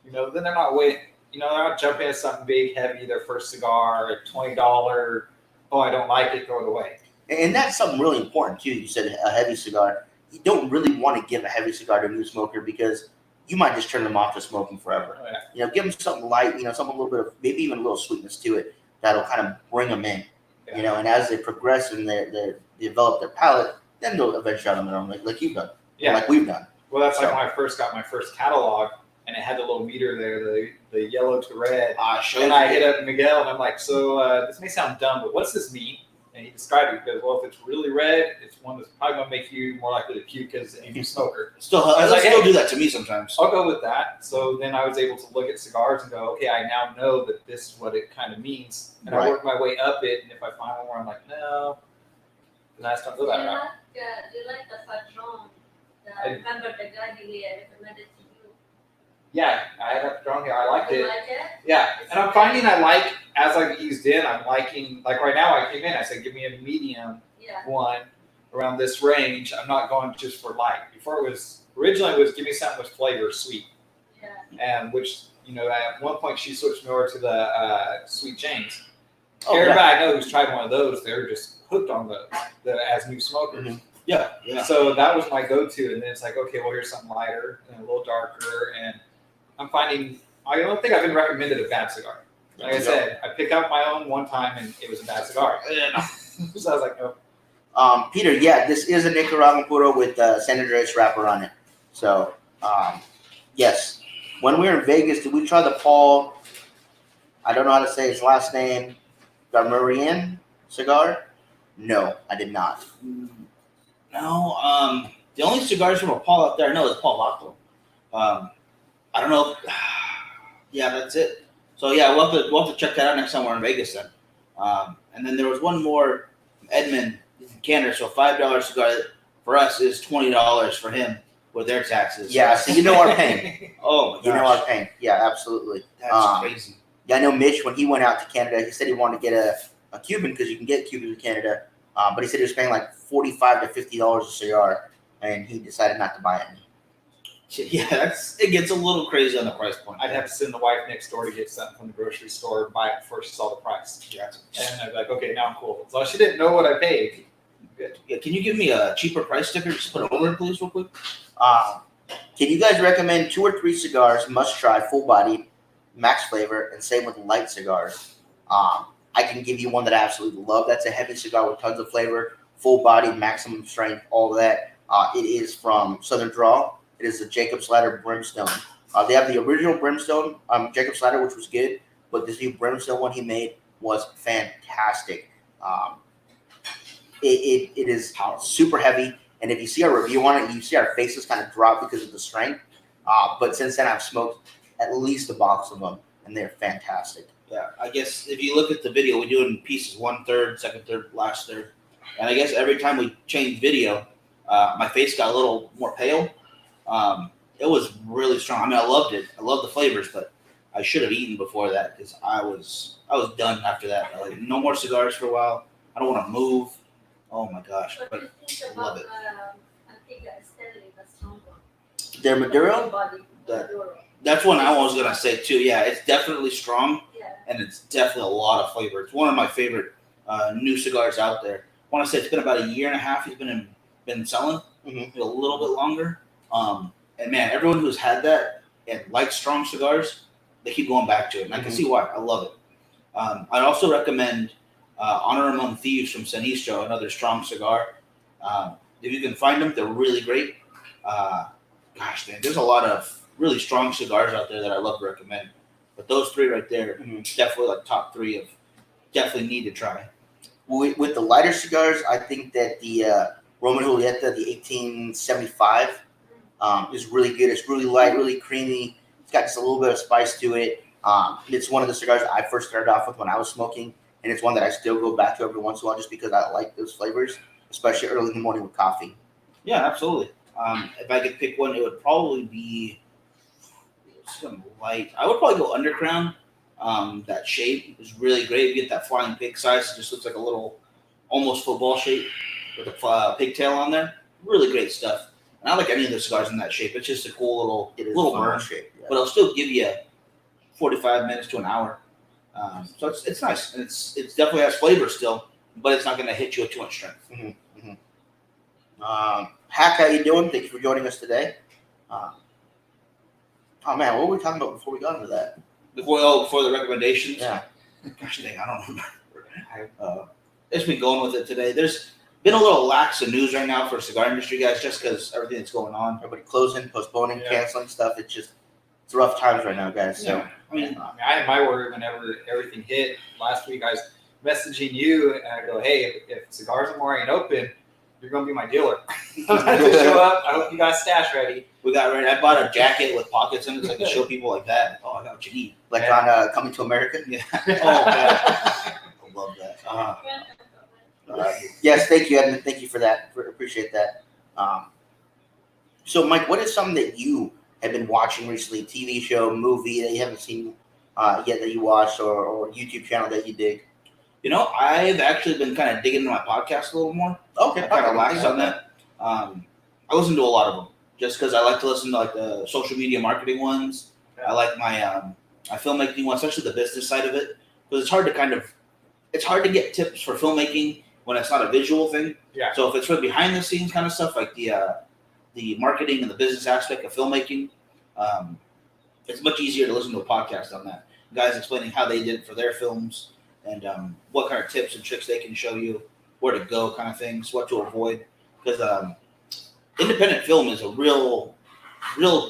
and then they're not waiting. They're not jumping into something big, heavy. Their first cigar, $20. Oh, I don't like it. Throw it away. And that's something really important too. You said a heavy cigar. You don't really want to give a heavy cigar to a new smoker because you might just turn them off to smoking forever. Oh, yeah. Give them something light. Something a little bit of maybe even a little sweetness to it that'll kind of bring them in. Yeah. And as they progress and they develop their palate, then they'll eventually have them on like you've done. Yeah. Like we've done. Well, that's like when I first got my first catalog, and it had the little meter there, the yellow to red. And I hit up Miguel, and I'm like, so this may sound dumb, but what's this mean? And he described it because, well, if it's really red, it's one that's probably going to make you more likely to puke as a new smoker. Still do that to me sometimes. I'll go with that. So then I was able to look at cigars and go, okay, I now know that this is what it kind of means. And I work my way up it, and if I find one where I'm like, no, then I just don't go that route. Do you like the Patron? I remember the guy he recommended to you. Yeah, I had that Patron here. I liked You it. like it? Yeah, and I'm finding as I've eased in, I'm liking, like right now I came in, I said, give me a medium one around this range. I'm not going just for light. Before originally it was give me something with flavor, sweet. Yeah. And which, at one point she switched me over to the Sweet James. Oh, Everybody I know who's tried one of those, they're just hooked on those as new smokers. Mm-hmm. Yeah. So that was my go-to, and then it's like, okay, well here's something lighter and a little darker, and I'm finding, I don't think I've been recommended a bad cigar. Like I said, I picked up my own one time and it was a bad cigar. So I was like, no. Peter, yeah, this is a Nicaraguan puro with San Andreas wrapper on it. So, yes. When we were in Vegas, did we try the Paul, I don't know how to say his last name, Garmurian cigar? No, I did not. No, the only cigars from a Paul out there I know is Paul Lacto. I don't know. Yeah, that's it. So yeah, we'll have to check that out next time we're in Vegas then. And then there was one more, Edmund in Canada. So $5 cigar for us is $20 for him with their taxes. Yeah, so our pain. Oh my gosh. Our pain. Yeah, absolutely. That's crazy. Yeah, I know Mitch, when he went out to Canada, he said he wanted to get a Cuban because you can get Cubans in Canada. But he said he was paying like $45 to $50 a cigar, and he decided not to buy any. Yeah, it gets a little crazy on the price point. I'd have to send the wife next door to get something from the grocery store and buy it before she saw the price. Yeah. And I'd be like, okay, now I'm cool. So she didn't know what I paid. Good. Yeah, can you give me a cheaper price sticker? Just put it over, please, real quick. Can you guys recommend 2 or 3 cigars, must try, full body, max flavor, and same with light cigars? I can give you one that I absolutely love. That's a heavy cigar with tons of flavor, full body, maximum strength, all of that. It is from Southern Draw. It is the Jacob's Ladder Brimstone. They have the original Brimstone, Jacob's Ladder, which was good, but this new Brimstone one he made was fantastic. It is super heavy, and if you see our review on it, you see our faces kind of drop because of the strength. But since then, I've smoked at least a box of them, and they're fantastic. Yeah, I guess if you look at the video, we do it in pieces: 1/3, 2/3, last third. And I guess every time we change video, my face got a little more pale. It was really strong. I mean, I loved it. I love the flavors, but I should have eaten before that because I was done after that. Like, no more cigars for a while. I don't want to move. Oh my gosh, What but do you think love about it. Their Maduro? Body. That- Maduro. That's one I was gonna say too. Yeah, it's definitely strong Yeah. and it's definitely a lot of flavor. It's one of my favorite new cigars out there. I want to say it's been about a year and a half. He's been selling Mhm. a little bit longer. And man, everyone who's had that and likes strong cigars, they keep going back to it, and I can see why. I love it. I'd also recommend Honor Among Thieves from Sinistro, another strong cigar. If you can find them, they're really great. Gosh, man, there's a lot of really strong cigars out there that I love to recommend. But those three right there, definitely like top three of definitely need to try. With the lighter cigars, I think that the Roman Julieta, the 1875, is really good. It's really light, really creamy. It's got just a little bit of spice to it. It's one of the cigars I first started off with when I was smoking, and it's one that I still go back to every once in a while just because I like those flavors, especially early in the morning with coffee. Yeah, absolutely. If I could pick one, it would probably be some light. I would probably go Underground. That shape is really great. You get that flying pig size. It just looks like a little, almost football shape with a pigtail on there. Really great stuff. And I like any of the cigars in that shape. It's just a cool little burn shape. Yeah. but it'll still give you 45 minutes to an hour. So it's nice, and it's definitely has flavor still, but it's not going to hit you with too much strength. Hack, how you doing? Thank you for joining us today. Oh man, what were we talking about before we got into that? Before the recommendations. Yeah. Gosh dang, I don't remember. It's been going with it today. There's been a little lax of news right now for cigar industry guys, just because everything that's going on. Everybody closing, postponing, canceling stuff. It's rough times right now, guys. So I mean, I had my worry whenever everything hit last week. I was messaging you, and I go, "Hey, if Cigars and More ain't open, you're gonna be my dealer. I'm gonna have to show up. I hope you got stash ready." We got ready. I bought a jacket with pockets in it so I can show people like that. Oh, I got what you need. like on Coming to America. Yeah. Oh man, I love that. Yes, thank you, Edmund. Thank you for that. Appreciate that. So, Mike, what is something that you have been watching recently? TV show, movie that you haven't seen yet that you watched, or YouTube channel that you dig? You know, I've actually been kind of digging into my podcast a little more. Okay, I kind of lax on that. I listen to a lot of them just because I like to listen to like the social media marketing ones. I like my filmmaking one, especially the business side of it, because it's hard to get tips for filmmaking when it's not a visual thing. Yeah. So if it's for the behind the scenes kind of stuff, like the marketing and the business aspect of filmmaking, it's much easier to listen to a podcast on that. Guys explaining how they did it for their films and what kind of tips and tricks they can show you, where to go, kind of things, what to avoid. Because independent film is a real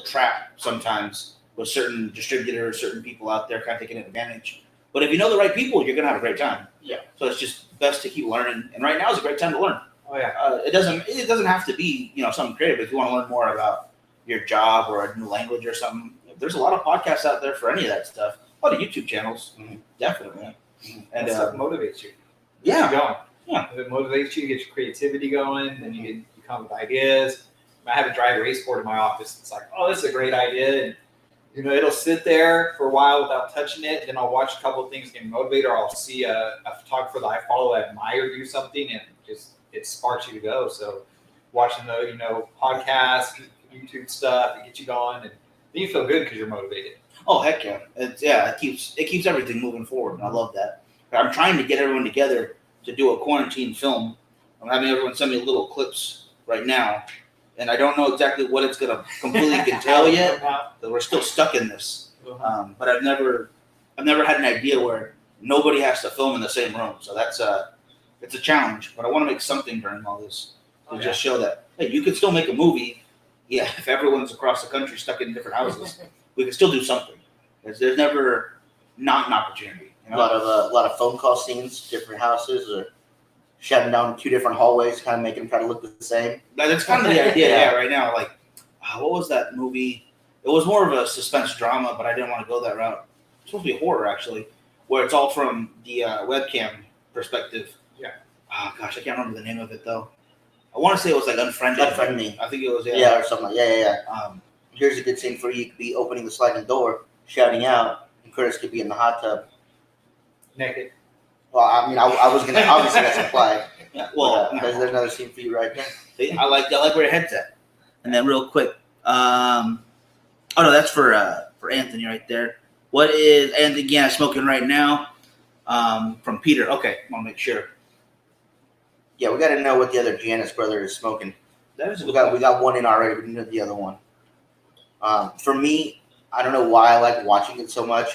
trap sometimes with certain distributors, certain people out there kind of taking advantage. But if you know the right people, you're gonna have a great time. Yeah. So it's just best to keep learning, and right now is a great time to learn. Oh yeah. It doesn't have to be something creative. If you want to learn more about your job or a new language or something, there's a lot of podcasts out there for any of that stuff. A lot of YouTube channels, definitely. And And stuff motivates you. yeah, Keep going. Yeah. If it motivates you, get your creativity going, then you come with ideas. I have a dry erase board in my office. It's like, oh, this is a great idea. And it'll sit there for a while without touching it. Then I'll watch a couple of things get motivated, or I'll see a photographer that I follow, I admire, do something, and it sparks you to go. So watching the podcasts, YouTube stuff, it gets you going, and then you feel good because you're motivated. Oh heck yeah! It keeps everything moving forward, and I love that. I'm trying to get everyone together to do a quarantine film. I'm having everyone send me little clips right now, and I don't know exactly what it's gonna completely entail yet. Because we're still stuck in this. But I've never had an idea where nobody has to film in the same room. So it's a challenge. But I want to make something during all this to just show that hey, you can still make a movie. Yeah, if everyone's across the country stuck in different houses, we can still do something. There's never not an opportunity. A lot of phone call scenes, different houses, or shutting down 2 different hallways, kind of making them try to look the same. That's kind of the idea. Yeah, right now, like what was that movie? It was more of a suspense drama, but I didn't want to go that route. It's supposed to be horror, actually, where it's all from the webcam perspective. Yeah. Oh, gosh, I can't remember the name of it, though. I want to say it was like Unfriended. Unfriend Me. I think it was, Yeah, or something like yeah. Here's a good scene for you. You could be opening the sliding door, shouting out, and Curtis could be in the hot tub. Naked. Well, I mean, I was going to, obviously that's implied. Yeah, well, There's another scene for you right there. I like where your head's at. And then real quick, Oh no, that's for Anthony right there. What is Anthony Gana smoking right now? From Peter. Okay, I want to make sure. Yeah, we got to know what the other Giannis brother is smoking. That is a We good got one in already. We need the other one. For me, I don't know why I like watching it so much,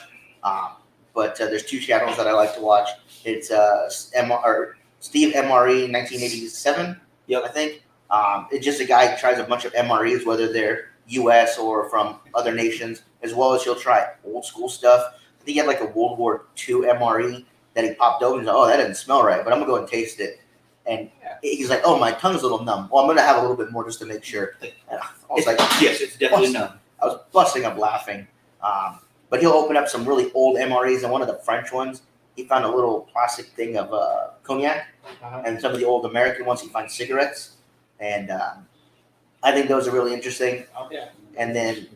but there's two channels that I like to watch. It's Steve MRE 1987. Yep. I think. It's just a guy who tries a bunch of MREs, whether they're U.S. or from other nations, as well as he'll try old school stuff. I think he had like a World War II MRE that he popped open and said, "Oh, that doesn't smell right," but I'm gonna go and taste it. And he's like, "Oh, my tongue's a little numb. Well, I'm gonna have a little bit more just to make sure." And I was like, yes, it's definitely numb. I was busting up laughing. But he'll open up some really old MREs, and one of the French ones, he found a little plastic thing of cognac, and some of the old American ones, he finds cigarettes. And I think those are really interesting. Oh, yeah. And then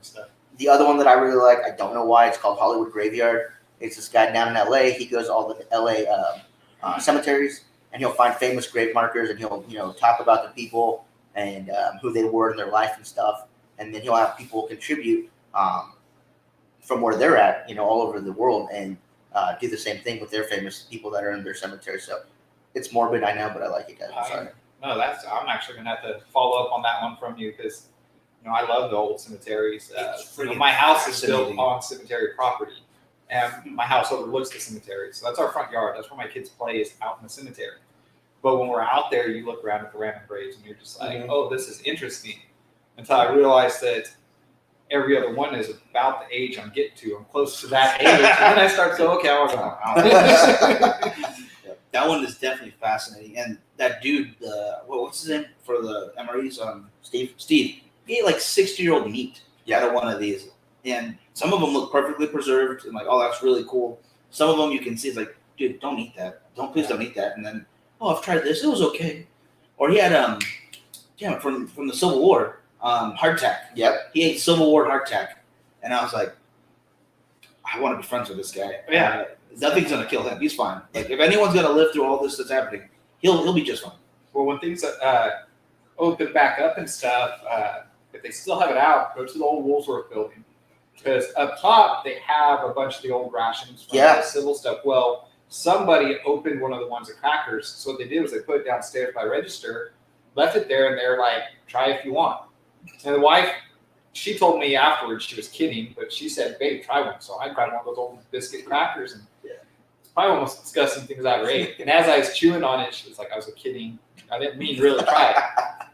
the other one that I really like, I don't know why, it's called Hollywood Graveyard. It's this guy down in LA. He goes to all the LA cemeteries, and he'll find famous grave markers, and he'll talk about the people and who they were in their life and stuff. And then he'll have people contribute from where they're at, all over the world, and do the same thing with their famous people that are in their cemetery. So it's morbid, I know, but I like it, guys. I'm sorry. No, I'm actually gonna have to follow up on that one from you because I love the old cemeteries. My house is built on cemetery property, and my house overlooks the cemetery, so that's our front yard. That's where my kids play, is out in the cemetery. But when we're out there, you look around at the random graves, and you're just like, "Oh, this is interesting." Until I realized that every other one is about the age I'm getting to. I'm close to that age, and then I start to go, "Okay, I was That one is definitely fascinating. And that dude, what's his name for the MREs? Steve. He ate like 60-year-old meat out of one of these. And some of them look perfectly preserved and like, oh, that's really cool. Some of them you can see it's like, dude, don't eat that. Please don't eat that. And then, oh, I've tried this. It was okay. Or he had, from the Civil War, hardtack. Yep. He ate Civil War hardtack. And I was like, I want to be friends with this guy. Yeah. Nothing's gonna kill him. He's fine. Like if anyone's gonna live through all this that's happening, he'll be just fine. Well, when things open back up and stuff, if they still have it out, go to the old Woolsworth building, because up top they have a bunch of the old rations from the civil stuff. Well, somebody opened one of the ones at Crackers, so what they did was they put it downstairs by register, left it there, and they're like, "Try if you want." And the wife, she told me afterwards she was kidding, but she said, "Babe, try one." So I tried one of those old biscuit crackers, and it's probably one of the most disgusting things I ever ate. And as I was chewing on it, she was like, "I was kidding. I didn't mean really try it."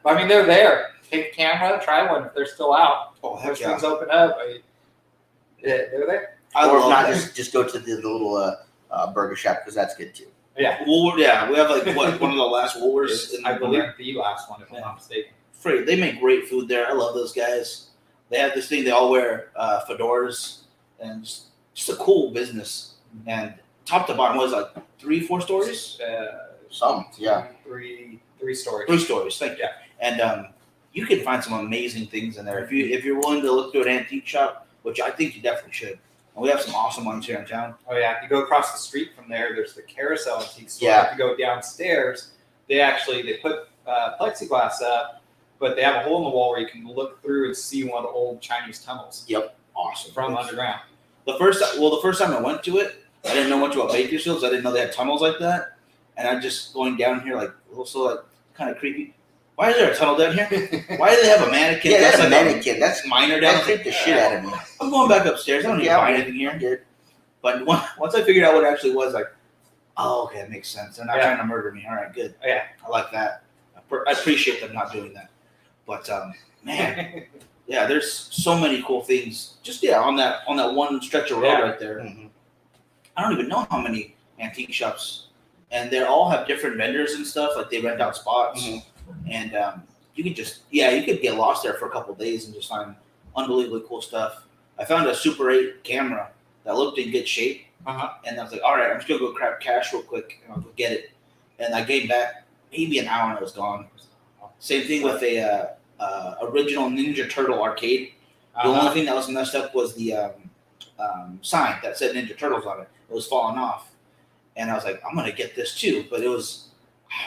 But I mean, they're there. Take the camera, try one if they're still out. Oh, heck things open up. They're there. Or if not, just go to the little burger shop, because that's good too. Yeah. We have like one of the last Woolworths. I believe the last one, if I'm not mistaken. They make great food there. I love those guys. They have this thing. They all wear fedoras, and just a cool business. And top to bottom was like 3-4 stories. Three stories. 3 stories. Thank you. And you can find some amazing things in there if you're willing to look through an antique shop, which I think you definitely should. And we have some awesome ones here in town. Oh yeah, if you go across the street from there, there's the Carousel Antique Store. Yeah. If you go downstairs, they put plexiglass up, but they have a hole in the wall where you can look through and see one of the old Chinese tunnels. Yep. Awesome. From underground. The first time I went to it, I didn't know much about Bakersfield. I didn't know they had tunnels like that. And I'm just going down here like also like kind of creepy. Why is there a tunnel down here? Why do they have a mannequin? Yeah, that's like a mannequin. That's minor down that creeped the shit out of me. I'm going back upstairs. I don't need to buy anything here. But once I figured out what it actually was, like, oh, okay, that makes sense. They're not trying to murder me. All right, good. Yeah. I like that. I appreciate them not doing that. But man, yeah, there's so many cool things. Just on that one stretch of road right there. Mm-hmm. I don't even know how many antique shops, and they all have different vendors and stuff. Like they rent out spots, and you could get lost there for a couple of days and just find unbelievably cool stuff. I found a Super 8 camera that looked in good shape, and I was like, all right, I'm just gonna go grab cash real quick and I'll go get it. And I came back maybe an hour and it was gone. Same thing with a original Ninja Turtle arcade. The only thing that was messed up was the sign that said Ninja Turtles on it. It was falling off, and I was like, I'm gonna get this too. But I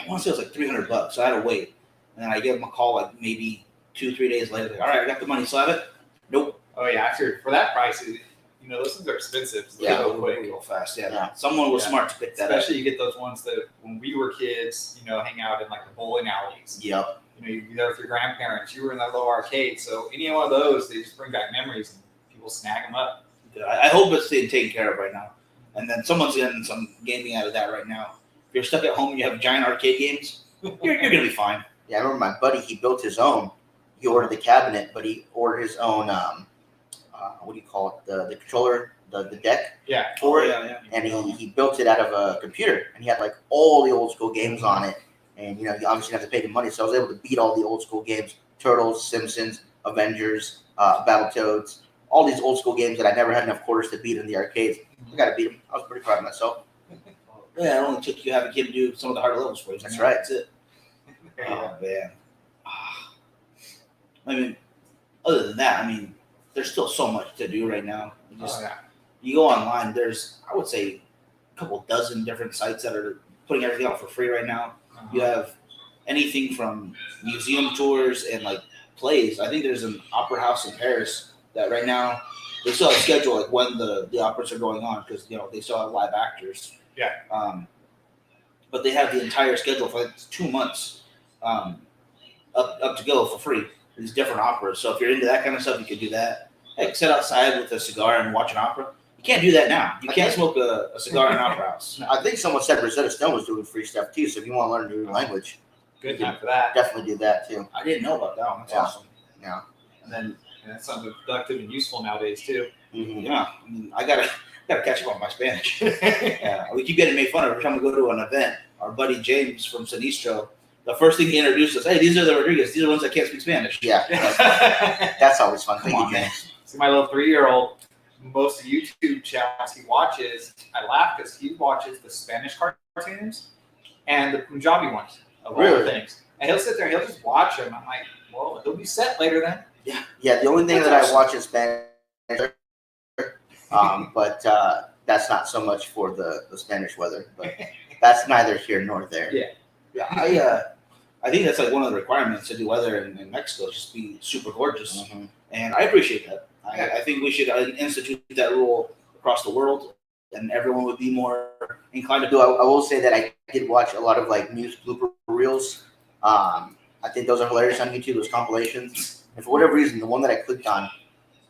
want to say it was like $300, so I had to wait. And then I gave them a call like maybe 2-3 days later, like, all right, I got the money, so I have it. Nope. Oh yeah, after for that price, those things are expensive. So Yeah. they go quick. Real fast. Yeah. Yeah. Someone was Yeah. smart to pick that up. Especially you get those ones that when we were kids, hang out in like the bowling alleys. Yep. You'd be there with your grandparents. You were in that little arcade. So any one of those, they just bring back memories and people snag them up. I hope it's being taken care of right now. And then someone's getting some gaming out of that right now. If you're stuck at home and you have giant arcade games, you're going to be fine. Yeah, I remember my buddy, he built his own. He ordered the cabinet, but he ordered his own, what do you call it, the controller, the deck Yeah. for it. Yeah. And he built it out of a computer. And he had like all the old school games on it. And, you obviously have to pay the money. So I was able to beat all the old school games, Turtles, Simpsons, Avengers, Battletoads, all these old school games that I never had enough quarters to beat in the arcades. I got to beat them. I was pretty proud of myself. Yeah, it only took you having a kid to do some of the hard levels for you. That's right. That's it. Oh, man. I mean, other than that, there's still so much to do right now. You go online, there's, I would say, a couple dozen different sites that are putting everything out for free right now. You have anything from museum tours and like plays. I think there's an opera house in Paris that right now they still have a schedule like when the operas are going on because they still have live actors. Yeah. But they have the entire schedule for like 2 months up to go for free. These different operas. So if you're into that kind of stuff, you can do that. Heck, sit outside with a cigar and watch an opera. You can't do that now. You can't smoke a cigar in an opera house. I think someone said Rosetta Stone was doing free stuff too. So if you want to learn a new language, Good time for that. definitely do that too. I didn't know about that one. That's Yeah. awesome. Yeah. And then And that's something productive and useful nowadays too. Mm-hmm. yeah, I gotta catch up on my Spanish. Yeah, we keep getting made fun of every time we go to an event. Our buddy James from Sinistro, the first thing he introduced us, hey, these are the Rodriguez. These are the ones that can't speak Spanish. Yeah. That's always fun. Thank Come you, on, man. James. See, my little 3-year-old, most of YouTube channels he watches, I laugh because he watches the Spanish cartoons and the Punjabi ones of all Really? the things. And he'll sit there and he'll just watch them. I'm like, well, he'll be set later then. Yeah, the only thing That's that awesome. I watch in Spanish, but that's not so much for the Spanish weather. But that's neither here nor there. Yeah, I think that's like one of the requirements to do weather in Mexico, just be super gorgeous. Mhm. And I appreciate that. I think we should institute that rule across the world, and everyone would be more inclined to do Though it. I will say that I did watch a lot of like news blooper reels. I think those are hilarious on YouTube. Those compilations, and for whatever reason, the one that I clicked on,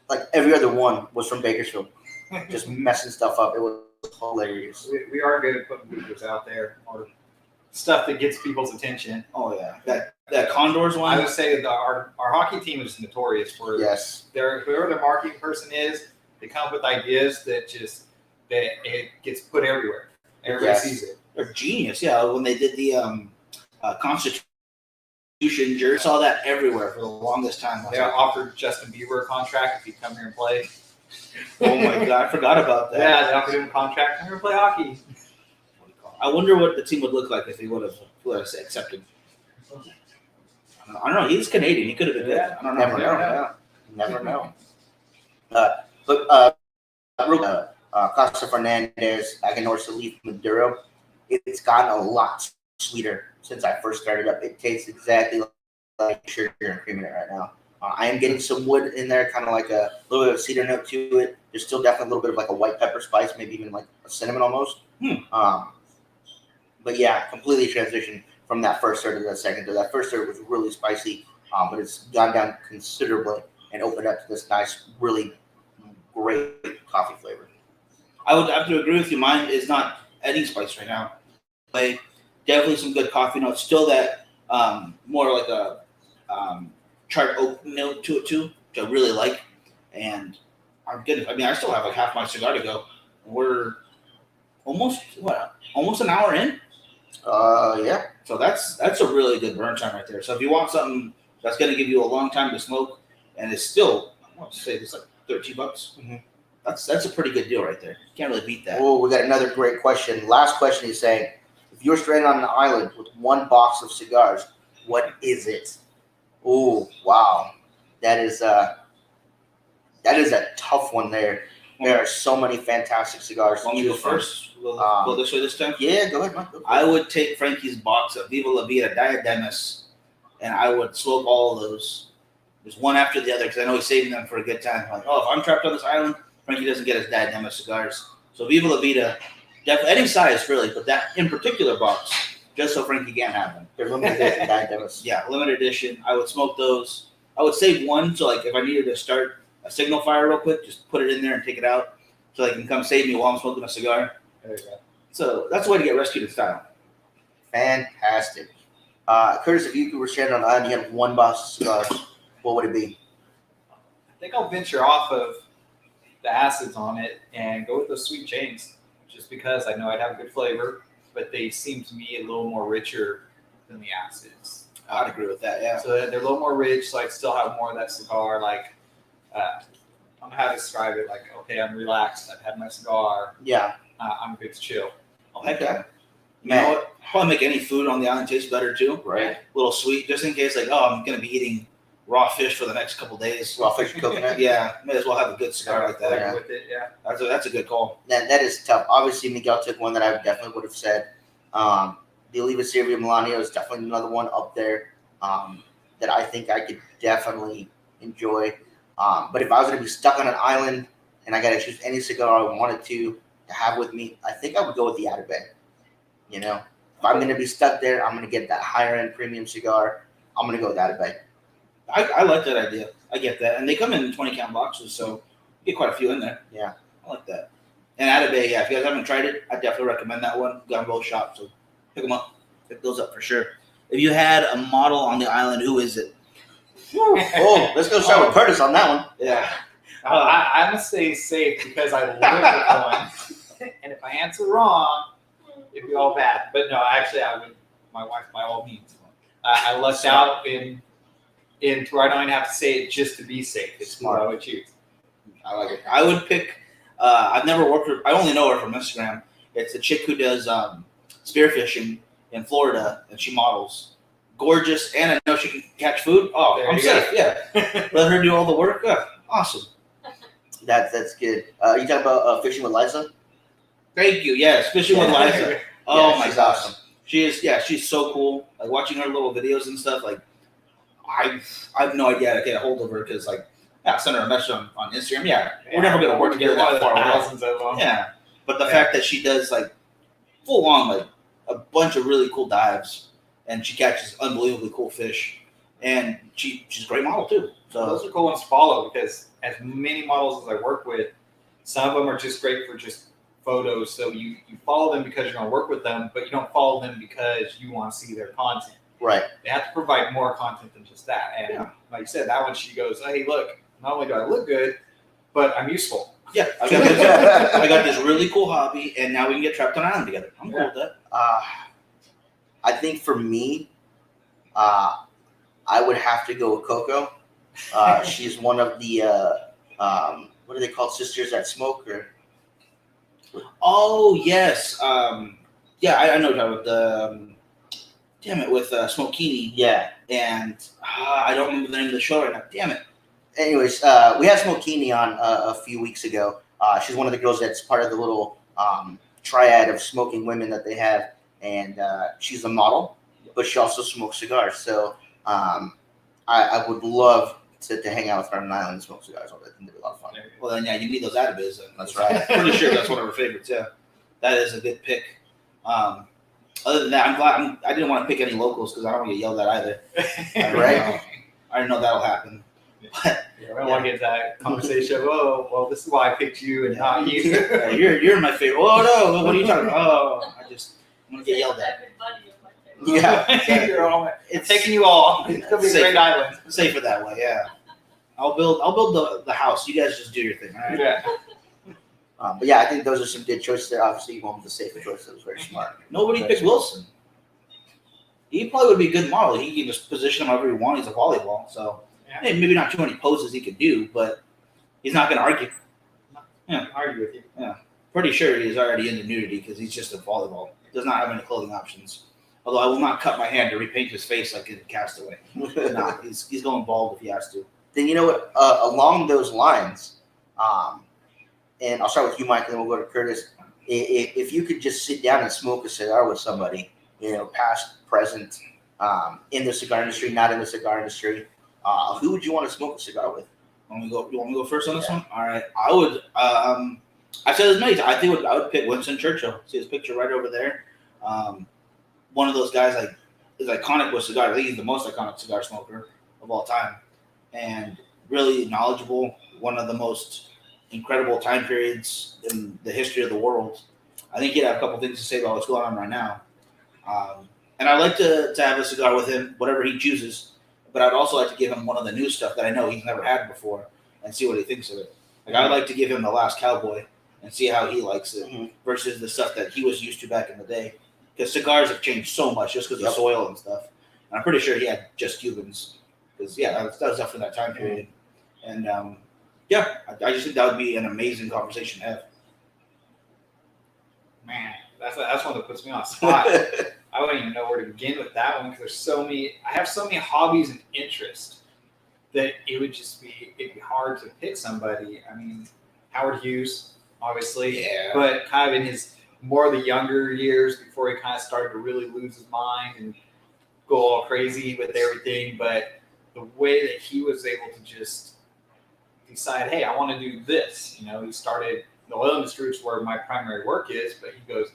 like every other one, was from Bakersfield, just messing stuff up. It was hilarious. We are good at putting bloopers out there or stuff that gets people's attention. Oh yeah, that Condors I one. would say that our hockey team is notorious for Yes. whoever their marketing person is, they come up with ideas that it gets put everywhere. Everybody Yes. sees it. They're genius. Yeah, when they did the Constitution jersey, saw that everywhere for the longest time. I was They like, offered Justin Bieber a contract if he'd come here and play. oh my god, I forgot about that. Yeah, they offered him a contract. Come here and play hockey. I wonder what the team would look like if he would have accepted. I don't know. He's Canadian. He could have been good. Yeah. I don't know. Never know. Yeah. Never know. Costa Fernandez, Aganorsa Leaf Maduro, it's gotten a lot sweeter since I first started up. It tastes exactly like sugar and cream in it right now. I am getting some wood in there, kind of like a little bit of cedar note to it. There's still definitely a little bit of like a white pepper spice, maybe even like a cinnamon almost. But yeah, completely transitioned from that first third to that second third. That first third was really spicy, but it's gone down considerably and opened up to this nice, really great coffee flavor. I would have to agree with you. Mine is not adding spice right now. Like definitely some good coffee notes. Still that more like a charred oak note to it too, which I really like. And I'm good. I mean, I still have like half my cigar to go. We're almost an hour in. Yeah. So that's a really good burn time right there. So if you want something that's going to give you a long time to smoke, and it's still, I want to say it's like $13. Mm-hmm. That's a pretty good deal right there. Can't really beat that. Oh, we got another great question. Last question is saying, if you're stranded on an island with one box of cigars, what is it? Oh, wow. That is a tough one there. There are so many fantastic cigars. Want me to go choose from. first? We'll go this way this time. Yeah, go ahead, Mike. Go for it. I would take Frankie's box of Viva La Vida Diademas, and I would smoke all of those just one after the other, because I know he's saving them for a good time. Like, oh, if I'm trapped on this island, Frankie doesn't get his dad Demo cigars. So Viva La Vida, definitely any size really, but that in particular box, just so Frankie can't have them. They're limited edition Demos. Yeah, limited edition. I would smoke those. I would save one, so like if I needed to start a signal fire real quick, just put it in there and take it out, so they can come save me while I'm smoking a cigar. There you go. So that's the way to get rescued in style. Fantastic. Curtis, if you were stranded on the island, you had one box of cigars, what would it be? I think I'll venture off of the acids on it and go with those sweet chains, just because I know I'd have good flavor, but they seem to me a little more richer than the acids. I'd agree with that. Yeah. So they're a little more rich, so I still have more of that cigar. Like, I don't know how to describe it. Like, okay, I'm relaxed. I've had my cigar. Yeah. I'm good to chill. Oh, heck yeah. You know what? Probably make any food on the island taste better too. Right. A little sweet, just in case. Like, oh, I'm gonna be eating raw fish for the next couple days. Raw fish and coconut. Yeah, may as well have a good cigar like that. Yeah. With it, yeah. That's a good call. That is tough. Obviously, Miguel took one that I definitely would have said. The Oliva Silvia Melania is definitely another one up there that I think I could definitely enjoy. But if I was going to be stuck on an island and I got to choose any cigar I wanted to have with me, I think I would go with the Atabey. You know, if I'm going to be stuck there, I'm going to get that higher end premium cigar. I'm going to go with Atabey. I like that idea. I get that, and they come in 20-count boxes, so you get quite a few in there. Yeah, I like that. And Atabey, yeah, if you guys haven't tried it, I definitely recommend that one. Got in both shops, so pick them up. Pick those up for sure. If you had a model on the island, who is it? Oh, let's go start with Curtis on that one. Yeah. I'm gonna stay safe because I live with one, and if I answer wrong, it'd be all bad. But no, actually, I would. My wife, by all means. I lucked out in to where I don't even have to say it just to be safe. It's Smart. what I would choose. I like it. I would pick. I've never worked with. I only know her from Instagram. It's a chick who does spearfishing in Florida, and she models. Gorgeous, and I know she can catch food. Oh, There I'm you safe. go. Yeah, let her do all the work. Yeah, awesome. That's good. You talking about fishing with Liza? Thank you. Yes, fishing with Liza. Oh Yeah, my she's gosh, awesome. she is. Yeah, she's so cool. Like watching her little videos and stuff. Like, I have no idea how to get a hold of her because like, yeah, I sent her a message on Instagram. Yeah, we're never gonna work together that far away. Thousands of them. Yeah, but the fact that she does like full on like a bunch of really cool dives, and she catches unbelievably cool fish, and she's a great model too. So So those are cool ones to follow because as many models as I work with, some of them are just great for just photos. So you follow them because you're going to work with them, but you don't follow them because you want to see their content. Right. They have to provide more content than just that. And like you said, that one, she goes, hey, look, not only do I look good, but I'm useful. yeah, I got this really cool hobby, and now we can get trapped on an island together. I'm cool with that. I think for me, I would have to go with Coco. She's one of the what are they called? Sisters that smoke, or Oh yes, yeah, I know about the damn it with Smokini, yeah. and I don't remember the name of the show right now. Damn it. Anyways, we had Smokini on a few weeks ago. She's one of the girls that's part of the little triad of smoking women that they have, and she's a model, but she also smokes cigars. So I would love to hang out with her on an island and smoke cigars all day. I think it'd be a lot of fun. Well then, yeah, you need those Atabes. Then. That's right. Pretty sure that's one of her favorites. Yeah, that is a good pick. Other than that, I'm glad I didn't want to pick any locals because I don't want to get yelled at either. Right. I didn't know that'll happen. But I don't want to get that conversation of, oh, well, this is why I picked you and not you. you're my favorite. Oh no, what are you talking about? Oh, I'm gonna get yelled at. Everybody is my favorite. Yeah. You're all, it's taking you all. It's going to be a Safe. great island. Safer that way, yeah. I'll build the house. You guys just do your thing, all right? Yeah. But yeah, I think those are some good choices there. Obviously, you went with the safer choice. That was very smart. Nobody picked Wilson. He probably would be a good model. He can just position him however he wants. He's a volleyball, so hey, maybe not too many poses he could do, but he's not going to argue. Yeah. Argue with you. Pretty sure he's already into nudity because he's just a volleyball. He does not have any clothing options. Although I will not cut my hand to repaint his face like in Castaway. Nah, he's going bald if he has to. Then you know what? Along those lines, and I'll start with you, Mike, and then we'll go to Curtis. If you could just sit down and smoke a cigar with somebody, you know, past, present, in the cigar industry, not in the cigar industry, Who would you want to smoke a cigar with? You want me to go first on this one? All right. I would. I've said this many times. I think I would pick Winston Churchill. See his picture right over there. One of those guys is iconic with cigars. I think he's the most iconic cigar smoker of all time, and really knowledgeable. One of the most incredible time periods in the history of the world. I think he'd have a couple things to say about what's going on right now. And I'd like to have a cigar with him, whatever he chooses. But I'd also like to give him one of the new stuff that I know he's never had before and see what he thinks of it. Like, I'd like to give him The Last Cowboy and see how he likes it versus the stuff that he was used to back in the day. Because cigars have changed so much just because of soil and stuff. And I'm pretty sure he had just Cubans. Because, that was up for that time period. And, I just think that would be an amazing conversation to have. Man, that's one that puts me on the spot. I wouldn't even know where to begin with that one because I have so many hobbies and interests that it'd be hard to pick somebody. I mean, Howard Hughes, obviously, but kind of in his more of the younger years before he kind of started to really lose his mind and go all crazy with everything. But the way that he was able to just decide, hey, I want to do this. He started the oil industry, which is where my primary work is, but he goes,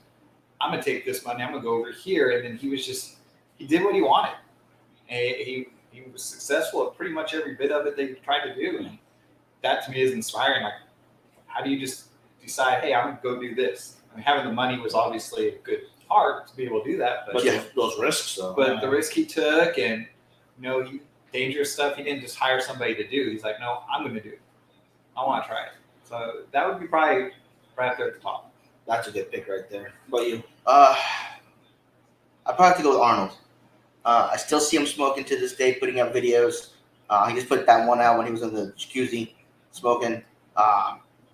I'm going to take this money, I'm going to go over here. And then he did what he wanted. And he was successful at pretty much every bit of it that he tried to do. And that to me is inspiring. Like, how do you just decide, hey, I'm going to go do this? I mean, having the money was obviously a good part to be able to do that. But those risks, though. But the risk he took and, dangerous stuff, he didn't just hire somebody to do. He's like, no, I'm going to do it. I want to try it. So that would be probably right there at the top. That's a good pick right there. What about you? I'd probably have to go with Arnold. I still see him smoking to this day, putting up videos. He just put that one out when he was in the jacuzzi smoking.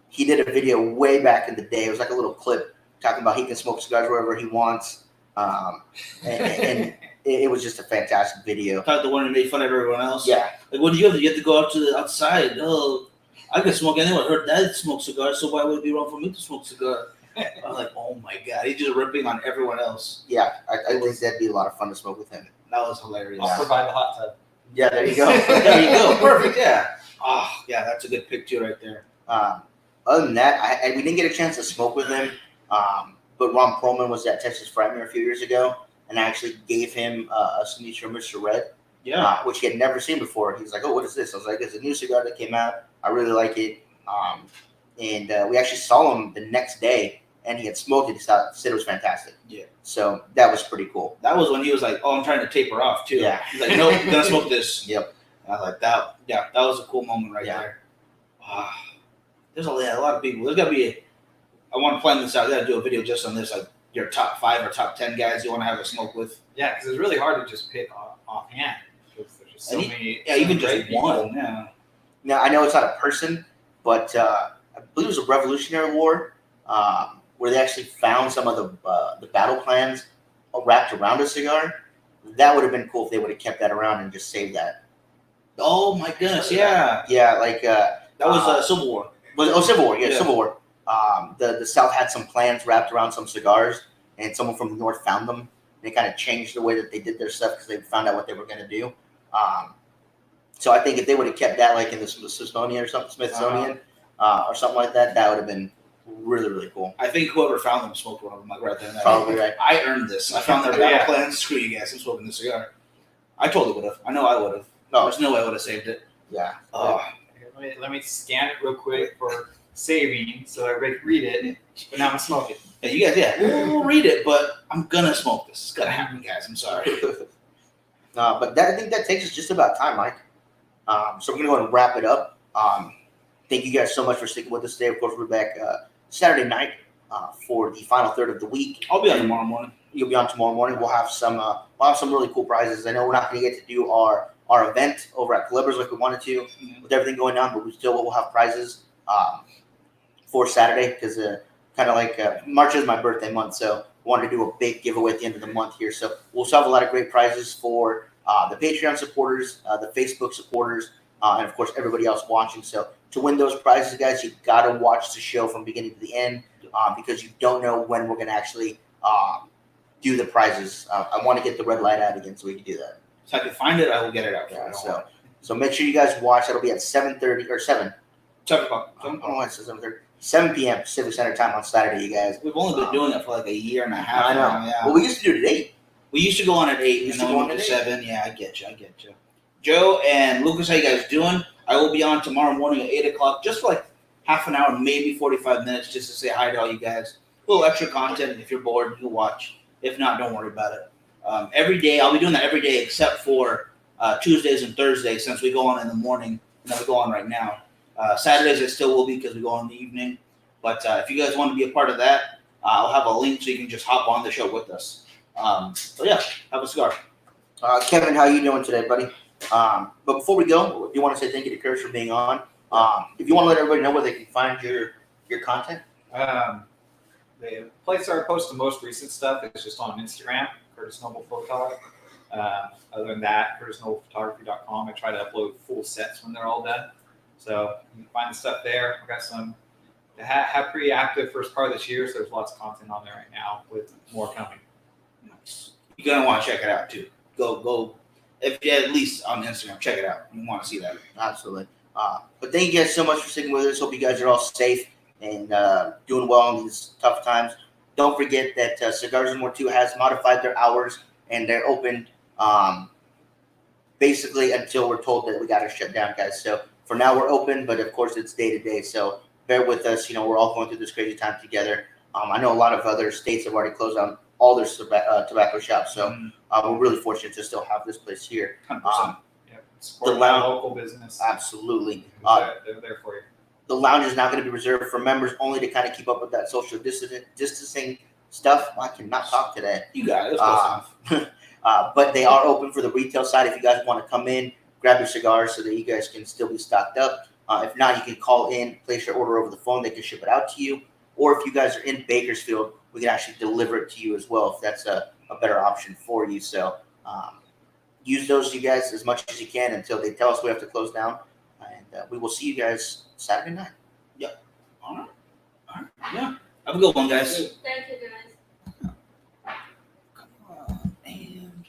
He did a video way back in the day. It was like a little clip talking about he can smoke cigars wherever he wants. And it was just a fantastic video. Thought the one that made fun of everyone else. Yeah. Like, what do you have to? You have to go out to the outside. Oh, I can smoke anywhere. I heard Dad smoke cigars, so why would it be wrong for me to smoke cigar? I was like, oh my God, he's just ripping on everyone else. Yeah, I think that'd be a lot of fun to smoke with him. That was hilarious. I'll provide the hot tub. Yeah, there you go. There you go. Perfect. Yeah. Oh, yeah, that's a good pick too, right there. Other than that, we didn't get a chance to smoke with him. But Ron Perlman was at Texas Frightmare a few years ago, and I actually gave him a signature Mr. Red, which he had never seen before. He was like, "Oh, what is this?" I was like, "It's a new cigar that came out. I really like it." And we actually saw him the next day, and he had smoked it. He said it was fantastic. Yeah. So that was pretty cool. That was when he was like, "Oh, I'm trying to taper off too." Yeah. He's like, "Nope, I'm gonna smoke this." Yep. And I was like, that. Yeah, that was a cool moment right there. There's a lot of people. There's got to be. I want to plan this out. I got to do a video just on this, like your top 5 or top 10 guys you want to have a smoke with. Yeah, because it's really hard to just pick offhand because there's just so many. Yeah, even just one. Yeah. Now I know it's not a person, but I believe it was a Revolutionary War where they actually found some of the battle plans wrapped around a cigar. That would have been cool if they would have kept that around and just saved that. Oh my goodness! Yeah. Yeah, like that was Civil War. Civil War. Yeah, Civil War. The South had some plans wrapped around some cigars, and someone from the North found them. They kind of changed the way that they did their stuff because they found out what they were going to do. So I think if they would have kept that like in the Smithsonian or something, or something like that, that would have been really, really cool. I think whoever found them smoked one of them, like right there. Probably right. I earned this. I found their battle plans. Screw you guys. I'm smoking this cigar. I totally would have. I know I would have. No, there's no way I would have saved it. Yeah. Let me scan it real quick for saving so everybody can read it. But now I'm smoking. Yeah, you guys, we'll read it, but I'm gonna smoke this. It's gonna happen, guys. I'm sorry. But I think that takes us just about time, Mike. So we're gonna go ahead and wrap it up. Thank you guys so much for sticking with us today. Of course, we're back Saturday night for the final third of the week. I'll be on tomorrow morning. You'll be on tomorrow morning. We'll have some really cool prizes. I know we're not going to get to do our event over at Calibers like we wanted to with everything going on, but we still will have prizes for Saturday because kind of like March is my birthday month, so we wanted to do a big giveaway at the end of the month here. So we'll still have a lot of great prizes for the Patreon supporters, the Facebook supporters, and of course everybody else watching. So to win those prizes, guys, you got to watch the show from beginning to the end because you don't know when we're going to actually do the prizes. I want to get the red light out again so we can do that. So I can find it, I will get it out. Yeah, so So make sure you guys watch. That'll be at 7:30 or 7. 7 o'clock. I don't know why it says 7:30. 7 p.m. Pacific Standard Time on Saturday, you guys. We've only been doing it for like a year and a half. I know. Now, yeah. Well, we used to do it at 8. We used to go on at 8 and then we went to 7. Yeah, I get you. Joe and Lucas, how you guys doing? I will be on tomorrow morning at 8 o'clock, just for like half an hour, maybe 45 minutes, just to say hi to all you guys. A little extra content. If you're bored, you'll watch. If not, don't worry about it. Every day, I'll be doing that every day except for Tuesdays and Thursdays, since we go on in the morning and then we go on right now. Saturdays I still will be because we go on in the evening. But if you guys want to be a part of that, I'll have a link so you can just hop on the show with us. So yeah, have a cigar. Kevin, how you doing today, buddy? But before we go, I do want to say thank you to Curtis for being on. If you want to let everybody know where they can find your content. The place where I post the most recent stuff is just on Instagram, Curtis Noble Photog. Other than that, CurtisNoblePhotography.com. I try to upload full sets when they're all done. So you can find the stuff there. I've got some have pretty active first part of this year, so there's lots of content on there right now with more coming. Nice. You're gonna want to check it out too. Go. If you at least on Instagram, check it out. You want to see that. Absolutely. But thank you guys so much for sticking with us. Hope you guys are all safe and doing well in these tough times. Don't forget that Cigars and More 2 has modified their hours and they're open basically until we're told that we got to shut down, guys. So for now we're open, but of course it's day to day. So bear with us. We're all going through this crazy time together. I know a lot of other states have already closed down all their tobacco shops. So we're really fortunate to still have this place here. 100%. Support The lounge- local business. Absolutely. They're there for you. The lounge is now going to be reserved for members only to kind of keep up with that social distancing stuff. I cannot talk today. You got it. It's close enough. But they are open for the retail side. If you guys want to come in, grab your cigars so that you guys can still be stocked up. If not, you can call in, place your order over the phone. They can ship it out to you. Or if you guys are in Bakersfield, we can actually deliver it to you as well if that's a better option for you. So use those, you guys, as much as you can until they tell us we have to close down. And we will see you guys Saturday night. All right. Yeah. Have a good one, guys.